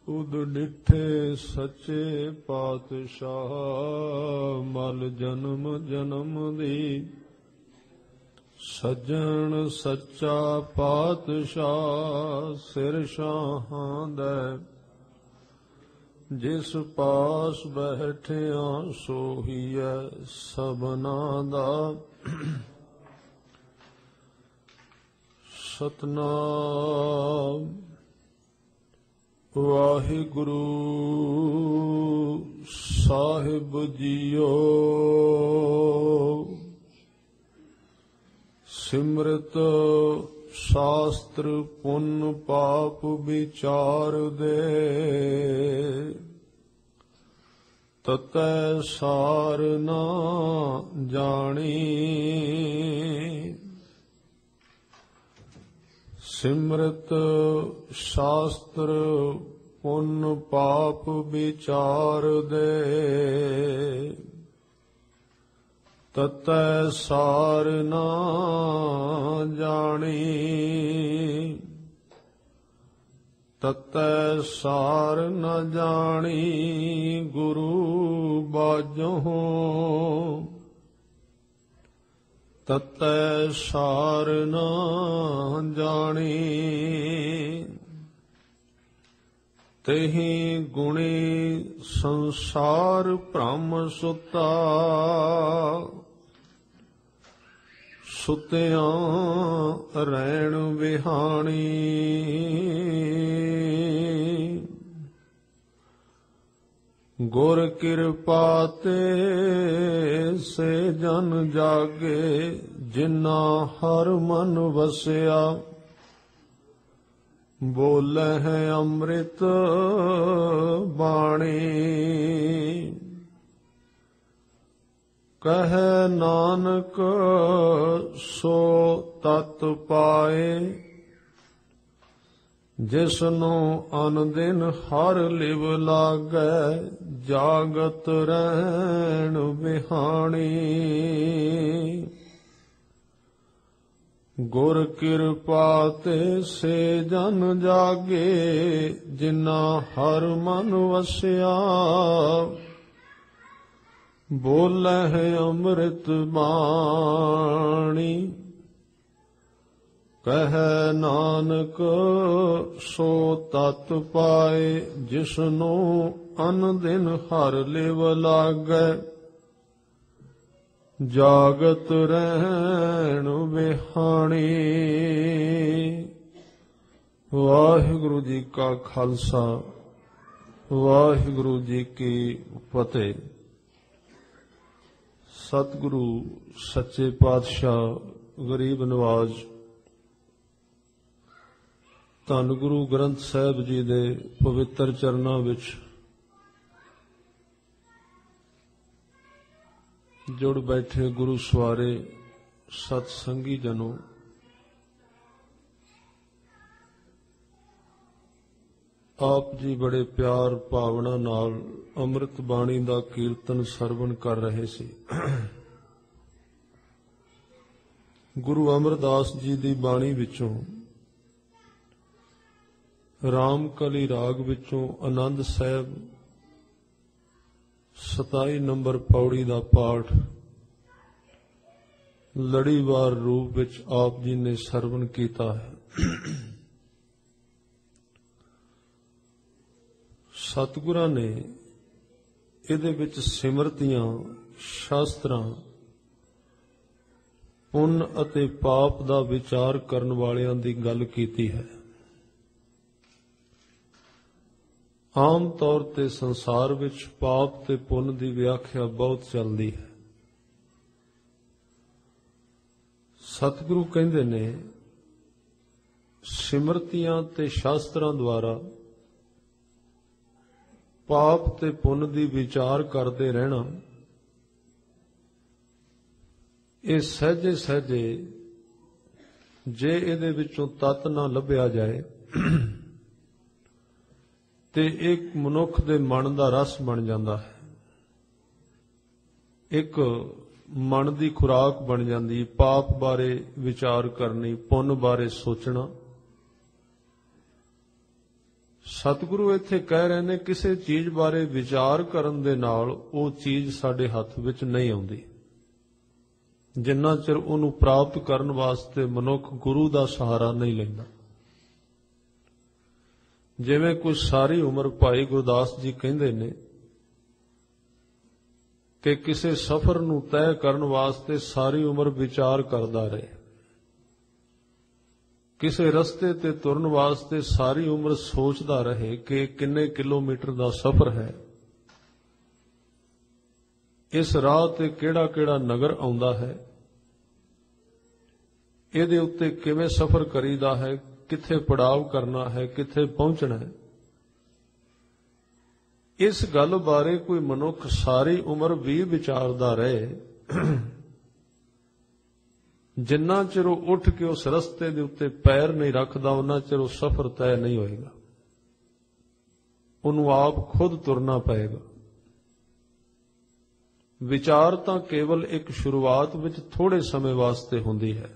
ਉਦ ਡਿਠੇ ਸੱਚੇ ਪਾਤਸ਼ਾਹ, ਮਲ ਜਨਮ ਜਨਮ ਦੀ। ਸੱਜਣ ਸੱਚਾ ਪਾਤਸ਼ਾਹ, ਸਿਰ ਸ਼ਾਹਾਂ ਦਾ। ਜਿਸ ਪਾਸ ਬੈਠਿਆ ਸੋਹੀਐ ਸਭਨਾ ਦਾ। ਸਤਨਾਮ ਵਾਹਿਗੁਰੂ ਸਾਹਿਬ ਜੀਓ। ਸਿਮਰਤ ਸ਼ਾਸਤਰ ਪੁੰਨ ਪਾਪ ਵਿਚਾਰ ਦੇ। ਤਤੈ ਸਾਰ ਨਾ ਜਾਣੀ। ਸਿਮਰਤ ਸ਼ਾਸਤਰ ਪੁੰਨ ਪਾਪ ਵਿਚਾਰ ਦੇ। ਤਤੈ ਸਾਰ ਨਾ ਜਾਣੀ। ਤਤੈ ਸਾਰ ਨ ਜਾਣੀ ਗੁਰੂ ਬਾਝੋਂ। ਤਤੈ ਸਾਰ ਨ ਜਾਣੀ। ਤਹਿ ਗੁਣੀ ਸੰਸਾਰ ਭ੍ਰਮ ਸੁਤਾ। ਸੁਤਿਆਂ ਰਹਿਣ ਵਿਹਾਣੀ। ਗੁਰ ਕਿਰਪਾ ਤੇ ਸੇ ਜਨ ਜਾਗੇ। ਜਿਨਾ ਹਰ ਮਨ ਵਸਿਆ। ਬੋਲੇ ਹੈ ਅੰਮ੍ਰਿਤ ਬਾਣੀ। ਕਹੈ ਨਾਨਕ ਸੋ ਤਤ ਪਾਏ। ਜਿਸਨੂੰ ਅਨ ਦਿਨ ਹਰ ਲਿਵ ਲਾਗੈ। ਜਾਗਤ ਰਹਿਣ ਵਿਹਾਣੀ। ਗੁਰ ਕਿਰਪਾ ਤੇ ਸੇ ਜਨ ਜਾਗੇ। ਜਿਨਾ ਹਰ ਮਨ ਵਸਿਆ। ਬੋਲੇ ਹੈ ਅੰਮ੍ਰਿਤ ਬਾਣੀ। ਕਹੈ ਨਾਨਕ ਸੋ ਤਤ ਪਾਏ। ਜਿਸਨੂੰ ਅਨ ਦਿਨ ਹਰ ਲਿਵ ਲਾਗੈ। ਜਾਗਤ ਰਹਿਣ ਵਿਹਾਣੀ। ਵਾਹਿਗੁਰੂ ਜੀ ਕਾ ਖਾਲਸਾ, ਵਾਹਿਗੁਰੂ ਜੀ ਕੀ ਫਤਿਹ। ਸਤਿਗੁਰੂ ਸੱਚੇ ਪਾਤਸ਼ਾਹ ਗਰੀਬ ਨਵਾਜ਼ ਧੰਨ ਗੁਰੂ ਗ੍ਰੰਥ ਸਾਹਿਬ ਜੀ ਦੇ ਪਵਿੱਤਰ ਚਰਨਾਂ ਵਿੱਚ ਜੁੜ ਬੈਠੇ ਗੁਰੂ ਸਵਾਰੇ ਸਤ ਸੰਗੀ ਜਨੋ, ਆਪ ਜੀ ਬੜੇ ਪਿਆਰ ਭਾਵਨਾ ਨਾਲ ਅੰਮ੍ਰਿਤ ਬਾਣੀ ਦਾ ਕੀਰਤਨ ਸਰਵਣ ਕਰ ਰਹੇ ਸੀ। ਗੁਰੂ ਅਮਰਦਾਸ ਜੀ ਦੀ ਬਾਣੀ ਵਿੱਚੋਂ ਰਾਮਕਲੀ ਰਾਗ ਵਿੱਚੋਂ ਆਨੰਦ ਸਾਹਿਬ 27 ਨੰਬਰ ਪੌੜੀ ਦਾ ਪਾਠ ਲੜੀਵਾਰ ਰੂਪ ਵਿੱਚ ਆਪ ਜੀ ਨੇ ਸਰਵਣ ਕੀਤਾ ਹੈ। ਸਤਿਗੁਰਾਂ ਨੇ ਇਹਦੇ ਵਿੱਚ ਸਿਮਰਤੀਆਂ, ਸ਼ਾਸਤਰਾਂ, ਪੁੰਨ ਅਤੇ ਪਾਪ ਦਾ ਵਿਚਾਰ ਕਰਨ ਵਾਲਿਆਂ ਦੀ ਗੱਲ ਕੀਤੀ ਹੈ। ਆਮ ਤੌਰ ਤੇ ਸੰਸਾਰ ਵਿੱਚ ਪਾਪ ਤੇ ਪੁੰਨ ਦੀ ਵਿਆਖਿਆ ਬਹੁਤ ਚੱਲਦੀ ਹੈ। ਸਤਿਗੁਰੂ ਕਹਿੰਦੇ ਨੇ ਸਿਮਰਤੀਆਂ ਤੇ ਸ਼ਾਸਤਰਾਂ ਦੁਆਰਾ ਪਾਪ ਤੇ ਪੁੰਨ ਦੀ ਵਿਚਾਰ ਕਰਦੇ ਰਹਿਣਾ, ਇਹ ਸਹਿਜੇ ਸਹਿਜੇ ਜੇ ਇਹਦੇ ਵਿੱਚੋਂ ਤੱਤ ਨਾ ਲੱਭਿਆ ਜਾਏ ਤੇ ਇੱਕ ਮਨੁੱਖ ਦੇ ਮਨ ਦਾ ਰਸ ਬਣ ਜਾਂਦਾ ਹੈ, ਇੱਕ ਮਨ ਦੀ ਖੁਰਾਕ ਬਣ ਜਾਂਦੀ। ਪਾਪ ਬਾਰੇ ਵਿਚਾਰ ਕਰਨੀ, ਪੁੰਨ ਬਾਰੇ ਸੋਚਣਾ ਸਤਿਗੁਰੂ ਇੱਥੇ ਕਹਿ ਰਹੇ ਨੇ ਕਿਸੇ ਚੀਜ਼ ਬਾਰੇ ਵਿਚਾਰ ਕਰਨ ਦੇ ਨਾਲ ਉਹ ਚੀਜ਼ ਸਾਡੇ ਹੱਥ ਵਿੱਚ ਨਹੀਂ ਆਉਂਦੀ, ਜਿੰਨਾ ਚਿਰ ਉਹਨੂੰ ਪ੍ਰਾਪਤ ਕਰਨ ਵਾਸਤੇ ਮਨੁੱਖ ਗੁਰੂ ਦਾ ਸਹਾਰਾ ਨਹੀਂ ਲੈਂਦਾ। ਜਿਵੇਂ ਕੁਝ ਸਾਰੀ ਉਮਰ ਭਾਈ ਗੁਰਦਾਸ ਜੀ ਕਹਿੰਦੇ ਨੇ ਕਿ ਕਿਸੇ ਸਫ਼ਰ ਨੂੰ ਤੈਅ ਕਰਨ ਵਾਸਤੇ ਸਾਰੀ ਉਮਰ ਵਿਚਾਰ ਕਰਦਾ ਰਹੇ, ਕਿਸੇ ਰਸਤੇ ਤੇ ਤੁਰਨ ਵਾਸਤੇ ਸਾਰੀ ਉਮਰ ਸੋਚਦਾ ਰਹੇ ਕਿ ਕਿੰਨੇ ਕਿਲੋਮੀਟਰ ਦਾ ਸਫ਼ਰ ਹੈ, ਇਸ ਰਾਹ ਤੇ ਕਿਹੜਾ ਕਿਹੜਾ ਨਗਰ ਆਉਂਦਾ ਹੈ, ਇਹਦੇ ਉੱਤੇ ਕਿਵੇਂ ਸਫ਼ਰ ਕਰੀਦਾ ਹੈ, ਕਿੱਥੇ ਪੜਾਅ ਕਰਨਾ ਹੈ, ਕਿੱਥੇ ਪਹੁੰਚਣਾ ਹੈ। ਇਸ ਗੱਲ ਬਾਰੇ ਕੋਈ ਮਨੁੱਖ ਸਾਰੀ ਉਮਰ ਵੀ ਵਿਚਾਰਦਾ ਰਹੇ, ਜਿੰਨਾ ਚਿਰ ਉਹ ਉੱਠ ਕੇ ਉਸ ਰਸਤੇ ਦੇ ਉੱਤੇ ਪੈਰ ਨਹੀਂ ਰੱਖਦਾ ਉਹਨਾਂ ਚਿਰ ਉਹ ਸਫ਼ਰ ਤੈਅ ਨਹੀਂ ਹੋਏਗਾ। ਉਹਨੂੰ ਆਪ ਖੁਦ ਤੁਰਨਾ ਪਏਗਾ। ਵਿਚਾਰ ਤਾਂ ਕੇਵਲ ਇੱਕ ਸ਼ੁਰੂਆਤ ਵਿੱਚ ਥੋੜੇ ਸਮੇਂ ਵਾਸਤੇ ਹੁੰਦੀ ਹੈ,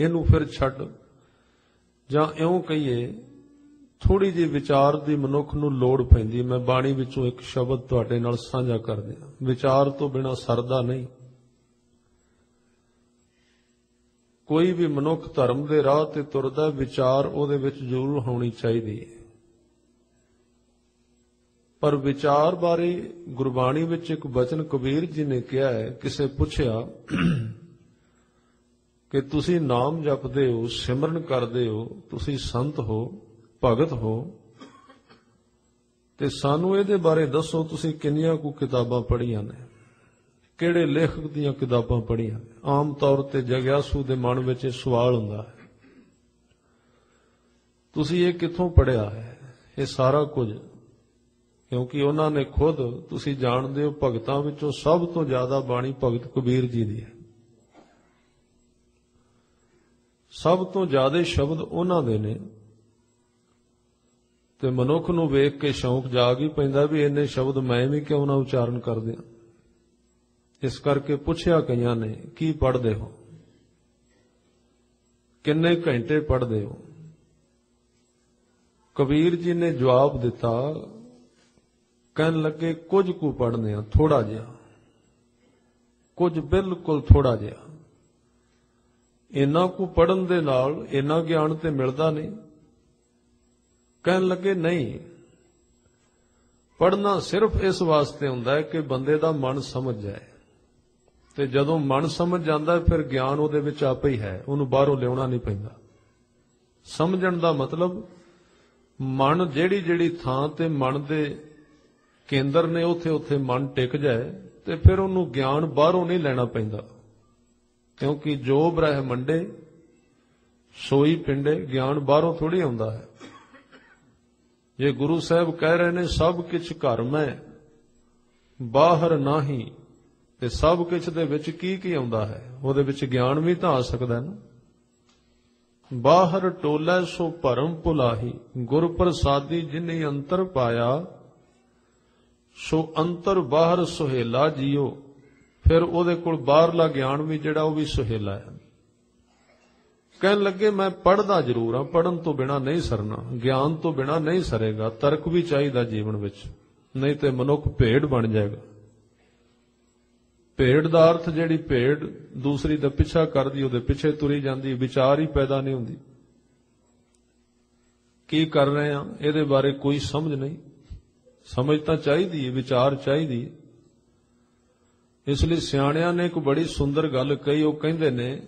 ਇਹਨੂੰ ਫਿਰ ਛੱਡ, ਜਾਂ ਇਉਂ ਕਹੀਏ ਥੋੜੀ ਜਿਹੀ ਵਿਚਾਰ ਦੀ ਮਨੁੱਖ ਨੂੰ ਲੋੜ ਪੈਂਦੀ। ਮੈਂ ਬਾਣੀ ਵਿੱਚੋਂ ਇੱਕ ਸ਼ਬਦ ਤੁਹਾਡੇ ਨਾਲ ਸਾਂਝਾ ਕਰ ਦਿਆਂ। ਵਿਚਾਰ ਤੋਂ ਬਿਨਾਂ ਸਰਦਾ ਨਹੀਂ। ਕੋਈ ਵੀ ਮਨੁੱਖ ਧਰਮ ਦੇ ਰਾਹ ਤੇ ਤੁਰਦਾ, ਵਿਚਾਰ ਉਹਦੇ ਵਿੱਚ ਜ਼ਰੂਰ ਹੋਣੀ ਚਾਹੀਦੀ ਹੈ। ਪਰ ਵਿਚਾਰ ਬਾਰੇ ਗੁਰਬਾਣੀ ਵਿੱਚ ਇੱਕ ਬਚਨ ਕਬੀਰ ਜੀ ਨੇ ਕਿਹਾ ਹੈ। ਕਿਸੇ ਪੁੱਛਿਆ ਕਿ ਤੁਸੀਂ ਨਾਮ ਜਪਦੇ ਹੋ, ਸਿਮਰਨ ਕਰਦੇ ਹੋ, ਤੁਸੀਂ ਸੰਤ ਹੋ, ਭਗਤ ਹੋ, ਤੇ ਸਾਨੂੰ ਇਹਦੇ ਬਾਰੇ ਦੱਸੋ ਤੁਸੀਂ ਕਿੰਨੀਆਂ ਕੁ ਕਿਤਾਬਾਂ ਪੜ੍ਹੀਆਂ ਨੇ, ਕਿਹੜੇ ਲੇਖਕ ਦੀਆਂ ਕਿਤਾਬਾਂ ਪੜ੍ਹੀਆਂ ਨੇ। ਆਮ ਤੌਰ ਤੇ ਜਗਿਆਸੂ ਦੇ ਮਨ ਵਿੱਚ ਇਹ ਸਵਾਲ ਹੁੰਦਾ ਹੈ, ਤੁਸੀਂ ਇਹ ਕਿੱਥੋਂ ਪੜ੍ਹਿਆ ਹੈ ਇਹ ਸਾਰਾ ਕੁਝ? ਕਿਉਂਕਿ ਉਹਨਾਂ ਨੇ ਖੁਦ, ਤੁਸੀਂ ਜਾਣਦੇ ਹੋ, ਭਗਤਾਂ ਵਿੱਚੋਂ ਸਭ ਤੋਂ ਜ਼ਿਆਦਾ ਬਾਣੀ ਭਗਤ ਕਬੀਰ ਜੀ ਦੀ ਹੈ। ਸਭ ਤੋਂ ਜ਼ਿਆਦਾ ਸ਼ਬਦ ਉਹਨਾਂ ਦੇ ਨੇ, ਤੇ ਮਨੁੱਖ ਨੂੰ ਵੇਖ ਕੇ ਸ਼ੌਂਕ ਜਾਗ ਹੀ ਪੈਂਦਾ ਵੀ ਇੰਨੇ ਸ਼ਬਦ ਮੈਂ ਵੀ ਕਿਉਂ ਨਾ ਉਚਾਰਨ ਕਰਦੇ ਹਾਂ। ਇਸ ਕਰਕੇ ਪੁੱਛਿਆ ਕਈਆਂ ਨੇ, ਕੀ ਪੜ੍ਹਦੇ ਹੋ, ਕਿੰਨੇ ਘੰਟੇ ਪੜ੍ਹਦੇ ਹੋ? ਕਬੀਰ ਜੀ ਨੇ ਜਵਾਬ ਦਿੱਤਾ, ਕਹਿਣ ਲੱਗੇ ਕੁਝ ਕੁ ਪੜ੍ਹਦੇ ਹਾਂ, ਥੋੜਾ ਜਿਹਾ, ਕੁਝ ਬਿਲਕੁਲ ਥੋੜਾ ਜਿਹਾ। ਇੰਨਾ ਕੁ ਪੜ੍ਹਨ ਦੇ ਨਾਲ ਇੰਨਾ ਗਿਆਨ ਤੇ ਮਿਲਦਾ ਨਹੀਂ। ਕਹਿਣ ਲੱਗੇ ਨਹੀਂ, ਪੜ੍ਹਨਾ ਸਿਰਫ ਇਸ ਵਾਸਤੇ ਹੁੰਦਾ ਹੈ ਕਿ ਬੰਦੇ ਦਾ ਮਨ ਸਮਝ ਜਾਏ, ਤੇ ਜਦੋਂ ਮਨ ਸਮਝ ਜਾਂਦਾ ਫਿਰ ਗਿਆਨ ਉਹਦੇ ਵਿੱਚ ਆਪੇ ਹੀ ਹੈ, ਉਹਨੂੰ ਬਾਹਰੋਂ ਲਿਆਉਣਾ ਨਹੀਂ ਪੈਂਦਾ। ਸਮਝਣ ਦਾ ਮਤਲਬ ਮਨ ਜਿਹੜੀ ਜਿਹੜੀ ਥਾਂ ਤੇ ਮਨ ਦੇ ਕੇਂਦਰ ਨੇ ਉੱਥੇ ਉੱਥੇ ਮਨ ਟਿਕ ਜਾਏ, ਤੇ ਫਿਰ ਉਹਨੂੰ ਗਿਆਨ ਬਾਹਰੋਂ ਨਹੀਂ ਲੈਣਾ ਪੈਂਦਾ। ਕਿਉਂਕਿ ਜੋ ਬ੍ਰਹਮੰਡੇ ਸੋਈ ਪਿੰਡੇ, ਗਿਆਨ ਬਾਹਰੋਂ ਥੋੜੀ ਆਉਂਦਾ ਹੈ। ਜੇ ਗੁਰੂ ਸਾਹਿਬ ਕਹਿ ਰਹੇ ਨੇ ਸਭ ਕਿਛ ਘਰ ਮੈਂ ਬਾਹਰ ਨਾਹੀ, ਤੇ ਸਭ ਕਿਛ ਦੇ ਵਿੱਚ ਕੀ ਕੀ ਆਉਂਦਾ ਹੈ? ਉਹਦੇ ਵਿੱਚ ਗਿਆਨ ਵੀ ਤਾਂ ਆ ਸਕਦਾ ਨਾ। ਬਾਹਰ ਟੋਲੇ ਸੋ ਭਰਮ ਭੁਲਾਹੀ, ਗੁਰ ਪ੍ਰਸਾਦੀ ਜਿਨੇ ਅੰਤਰ ਪਾਇਆ, ਸੋ ਅੰਤਰ ਬਾਹਰ ਸੁਹੇਲਾ ਜੀਓ। ਫਿਰ ਉਹਦੇ ਕੋਲ ਬਾਹਰਲਾ ਗਿਆਨ ਵੀ ਜਿਹੜਾ ਉਹ ਵੀ ਸੁਹੇਲਾ ਹੈ। ਕਹਿਣ ਲੱਗੇ ਮੈਂ ਪੜ੍ਹਦਾ ਜ਼ਰੂਰ ਹਾਂ, ਪੜ੍ਹਨ ਤੋਂ ਬਿਨਾਂ ਨਹੀਂ ਸਰਨਾ, ਗਿਆਨ ਤੋਂ ਬਿਨਾਂ ਨਹੀਂ ਸਰੇਗਾ, ਤਰਕ ਵੀ ਚਾਹੀਦਾ ਜੀਵਨ ਵਿੱਚ, ਨਹੀਂ ਤੇ ਮਨੁੱਖ ਭੇਡ ਬਣ ਜਾਏਗਾ। ਭੇਡ ਦਾ ਅਰਥ ਜਿਹੜੀ ਭੇਡ ਦੂਸਰੀ ਦਾ ਪਿੱਛਾ ਕਰਦੀ, ਉਹਦੇ ਪਿੱਛੇ ਤੁਰੀ ਜਾਂਦੀ, ਵਿਚਾਰ ਹੀ ਪੈਦਾ ਨਹੀਂ ਹੁੰਦੀ। ਕੀ ਕਰ ਰਹੇ ਹਾਂ ਇਹਦੇ ਬਾਰੇ ਕੋਈ ਸਮਝ ਨਹੀਂ। ਸਮਝ ਤਾਂ ਚਾਹੀਦੀ ਹੈ, ਵਿਚਾਰ ਚਾਹੀਦੀ ਹੈ। ਇਸ ਲਈ ਸਿਆਣਿਆਂ ਨੇ ਇੱਕ ਬੜੀ ਸੁੰਦਰ ਗੱਲ ਕਹੀ। ਉਹ ਕਹਿੰਦੇ ਨੇ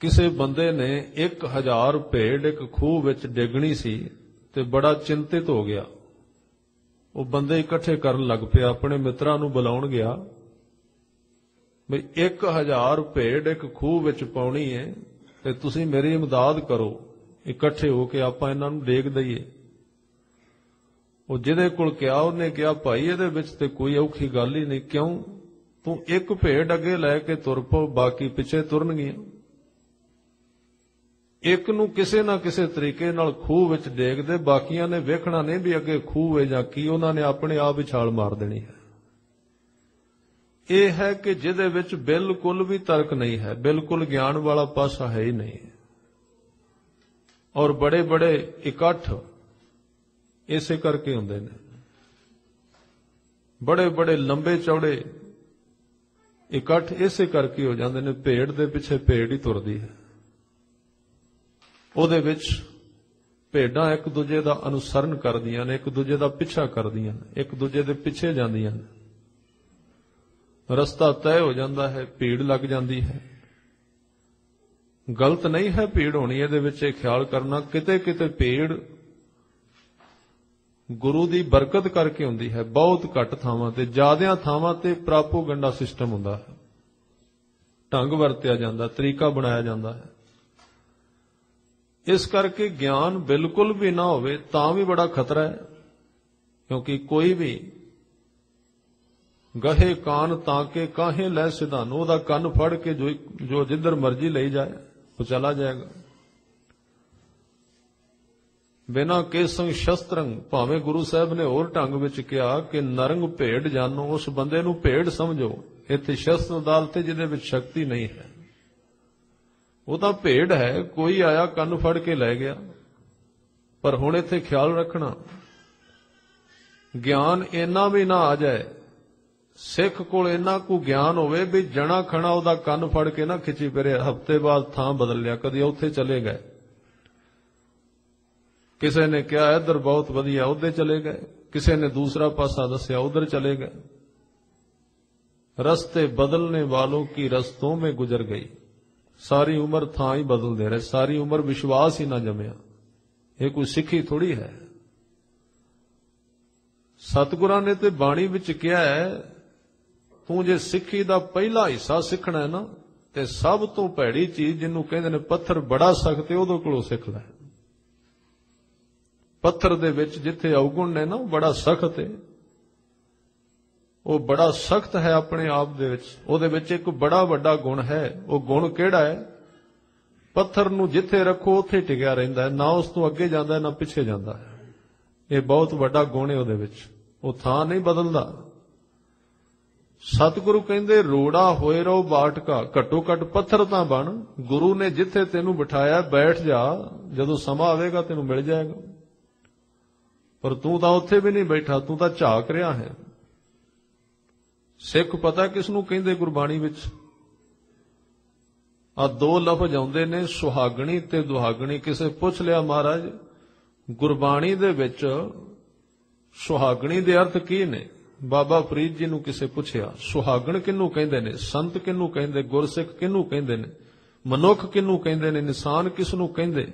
ਕਿਸੇ ਬੰਦੇ ਨੇ 1000 ਭੇਡ ਇੱਕ ਖੂਹ ਵਿੱਚ ਡਿੱਗਣੀ ਸੀ ਤੇ ਬੜਾ ਚਿੰਤਿਤ ਹੋ ਗਿਆ। ਉਹ ਬੰਦੇ ਇਕੱਠੇ ਕਰਨ ਲੱਗ ਪਿਆ, ਆਪਣੇ ਮਿੱਤਰਾਂ ਨੂੰ ਬੁਲਾਉਣ ਗਿਆ ਵੀ 1000 ਭੇਡ ਇੱਕ ਖੂਹ ਵਿੱਚ ਪਾਉਣੀ ਹੈ ਤੇ ਤੁਸੀਂ ਮੇਰੀ ਇਮਦਾਦ ਕਰੋ, ਇਕੱਠੇ ਹੋ ਕੇ ਆਪਾਂ ਇਹਨਾਂ ਨੂੰ ਡੇਗ ਦਈਏ। ਉਹ ਜਿਹਦੇ ਕੋਲ ਕਿਹਾ ਉਹਨੇ ਕਿਹਾ ਭਾਈ ਇਹਦੇ ਵਿੱਚ ਤੇ ਕੋਈ ਔਖੀ ਗੱਲ ਹੀ ਨਹੀਂ। ਕਿਉਂ? ਤੂੰ ਇੱਕ ਭੇਡ ਅੱਗੇ ਲੈ ਕੇ ਤੁਰ ਪਓ, ਬਾਕੀ ਪਿੱਛੇ ਤੁਰਨਗੀਆਂ। ਇੱਕ ਨੂੰ ਕਿਸੇ ਨਾ ਕਿਸੇ ਤਰੀਕੇ ਨਾਲ ਖੂਹ ਵਿੱਚ ਡੇਗ ਦੇ, ਬਾਕੀਆਂ ਨੇ ਵੇਖਣਾ ਨਹੀਂ ਵੀ ਅੱਗੇ ਖੂਹ ਹੈ ਜਾਂ ਕੀ, ਉਹਨਾਂ ਨੇ ਆਪਣੇ ਆਪ ਹੀ ਛਾਲ ਮਾਰ ਦੇਣੀ ਹੈ। ਇਹ ਹੈ ਕਿ ਜਿਹਦੇ ਵਿੱਚ ਬਿਲਕੁਲ ਵੀ ਤਰਕ ਨਹੀਂ ਹੈ, ਬਿਲਕੁਲ ਗਿਆਨ ਵਾਲਾ ਪਾਸਾ ਹੈ ਹੀ ਨਹੀਂ। और बड़े बड़े इकट्ठ इसे करके होंदे ने। बड़े बड़े लंबे चौड़े इकट्ठ इसे करके हो जाते हैं। भेड़ दे पिछे भेड़ ही तुरदी है। ਉਹਦੇ ਵਿੱਚ ਭੇਡਾਂ ਇੱਕ ਦੂਜੇ ਦਾ ਅਨੁਸਰਨ ਕਰਦੀਆਂ ਨੇ, ਇੱਕ ਦੂਜੇ ਦਾ ਪਿੱਛਾ ਕਰਦੀਆਂ ਨੇ, ਇੱਕ ਦੂਜੇ ਦੇ ਪਿੱਛੇ ਜਾਂਦੀਆਂ ਨੇ। ਰਸਤਾ ਤੈਅ ਹੋ ਜਾਂਦਾ ਹੈ, ਭੀੜ ਲੱਗ ਜਾਂਦੀ ਹੈ। ਗਲਤ ਨਹੀਂ ਹੈ ਭੀੜ ਹੋਣੀ, ਇਹਦੇ ਵਿੱਚ ਇਹ ਖਿਆਲ ਕਰਨਾ ਕਿਤੇ ਕਿਤੇ ਭੀੜ ਗੁਰੂ ਦੀ ਬਰਕਤ ਕਰਕੇ ਹੁੰਦੀ ਹੈ। ਬਹੁਤ ਘੱਟ ਥਾਵਾਂ ਤੇ, ਜ਼ਿਆਦਿਆਂ ਥਾਵਾਂ ਤੇ ਪ੍ਰਾਪੋਗੰਡਾ ਸਿਸਟਮ ਹੁੰਦਾ ਹੈ, ਢੰਗ ਵਰਤਿਆ ਜਾਂਦਾ, ਤਰੀਕਾ ਬਣਾਇਆ ਜਾਂਦਾ ਹੈ। ਇਸ ਕਰਕੇ ਗਿਆਨ ਬਿਲਕੁਲ ਵੀ ਨਾ ਹੋਵੇ ਤਾਂ ਵੀ ਬੜਾ ਖਤਰਾ ਹੈ, ਕਿਉਂਕਿ ਕੋਈ ਵੀ ਗਹੇ ਕਾਨ ਤਾਂ ਕੇ ਕਾਹੇ ਲੈ ਸਿਧਾਨ, ਉਹਦਾ ਕੰਨ ਫੜ ਕੇ ਜੋ ਜਿੱਧਰ ਮਰਜ਼ੀ ਲਈ ਜਾਏ ਉਹ ਚਲਾ ਜਾਏਗਾ। ਬਿਨਾਂ ਕੇਸੰਗ ਸ਼ਸਤਰੰਗ, ਭਾਵੇਂ ਗੁਰੂ ਸਾਹਿਬ ਨੇ ਹੋਰ ਢੰਗ ਵਿੱਚ ਕਿਹਾ ਕਿ ਨਰੰਗ ਭੇਡ ਜਾਨੋ, ਉਸ ਬੰਦੇ ਨੂੰ ਭੇਡ ਸਮਝੋ। ਇੱਥੇ ਸ਼ਸਤਰ ਅਦਾਲਤ ਜਿਹਦੇ ਵਿੱਚ ਸ਼ਕਤੀ ਨਹੀਂ ਹੈ, ਉਹ ਤਾਂ ਭੇਡ ਹੈ। ਕੋਈ ਆਇਆ ਕੰਨ ਫੜ ਕੇ ਲੈ ਗਿਆ। ਪਰ ਹੁਣ ਇੱਥੇ ਖਿਆਲ ਰੱਖਣਾ, ਗਿਆਨ ਇੰਨਾ ਵੀ ਨਾ ਆ ਜਾਏ, ਸਿੱਖ ਕੋਲ ਇੰਨਾ ਕੁ ਗਿਆਨ ਹੋਵੇ ਵੀ ਜਣਾ ਖਣਾ ਉਹਦਾ ਕੰਨ ਫੜ ਕੇ ਨਾ ਖਿੱਚੀ ਫਿਰੇ। ਹਫ਼ਤੇ ਬਾਅਦ ਥਾਂ ਬਦਲ ਲਿਆ, ਕਦੀ ਉੱਥੇ ਚਲੇ ਗਏ, ਕਿਸੇ ਨੇ ਕਿਹਾ ਇੱਧਰ ਬਹੁਤ ਵਧੀਆ, ਉੱਧਰ ਚਲੇ ਗਏ, ਕਿਸੇ ਨੇ ਦੂਸਰਾ ਪਾਸਾ ਦੱਸਿਆ, ਉੱਧਰ ਚਲੇ ਗਏ। ਰਸਤੇ ਬਦਲਨੇ ਵਾਲੋं की रस्तों में गुजर गई। सारी उम्र थां ही बदलते रहे, सारी उम्र विश्वास ही ना जमया। ये कोई सिक्खी थोड़ी है। सतगुरां ने ते बाणी विच कहा है, तू जे सिक्खी दा पहला हिस्सा सीखना है ना, ते सब तो भैड़ी चीज जिन्हों कहते ने पत्थर बड़ा सख्त है, उहदे कोलों सीख लै। पत्थर दे विच जिथे अवगुण ने ना, बड़ा सख्त है, वो बड़ा सख्त है अपने आप दे विच। उहदे विच एक बड़ा वड्डा गुण है। वो गुण किहड़ा है? पत्थर नूं जिथे रखो उत्थे टिकिया रहिंदा है, ना उस तों अगे जांदा है ना पिछे जांदा है। ये बहुत वड्डा गुण है उहदे विच, वो थां नहीं बदलदा। सतगुरु कहंदे रोड़ा होए रहो बाटका, घट्टो घट पत्थर तां बन। गुरु ने जिथे तैनूं बिठाया बैठ जा, जदों समा आवेगा तैनूं मिल जाएगा। पर तूं तां उत्थे भी नहीं बैठा, तूं तां झाक रिहा है। सिख पता किसनूं कहंदे गुरबाणी विच? आ दो लफ्ज आउंदे ने, सुहागणी ते दुहागणी। किसे पुछ लिया महाराज गुरबाणी दे विच सुहागणी दे अर्थ की ने? बाबा फरीद जी नूं किसे पुछया सुहागण किनूं कहंदे ने, संत किनूं कहंदे, गुरसिख किनूं कहंदे ने, मनुख किनूं कहंदे ने, इंसान किसनूं कहंदे?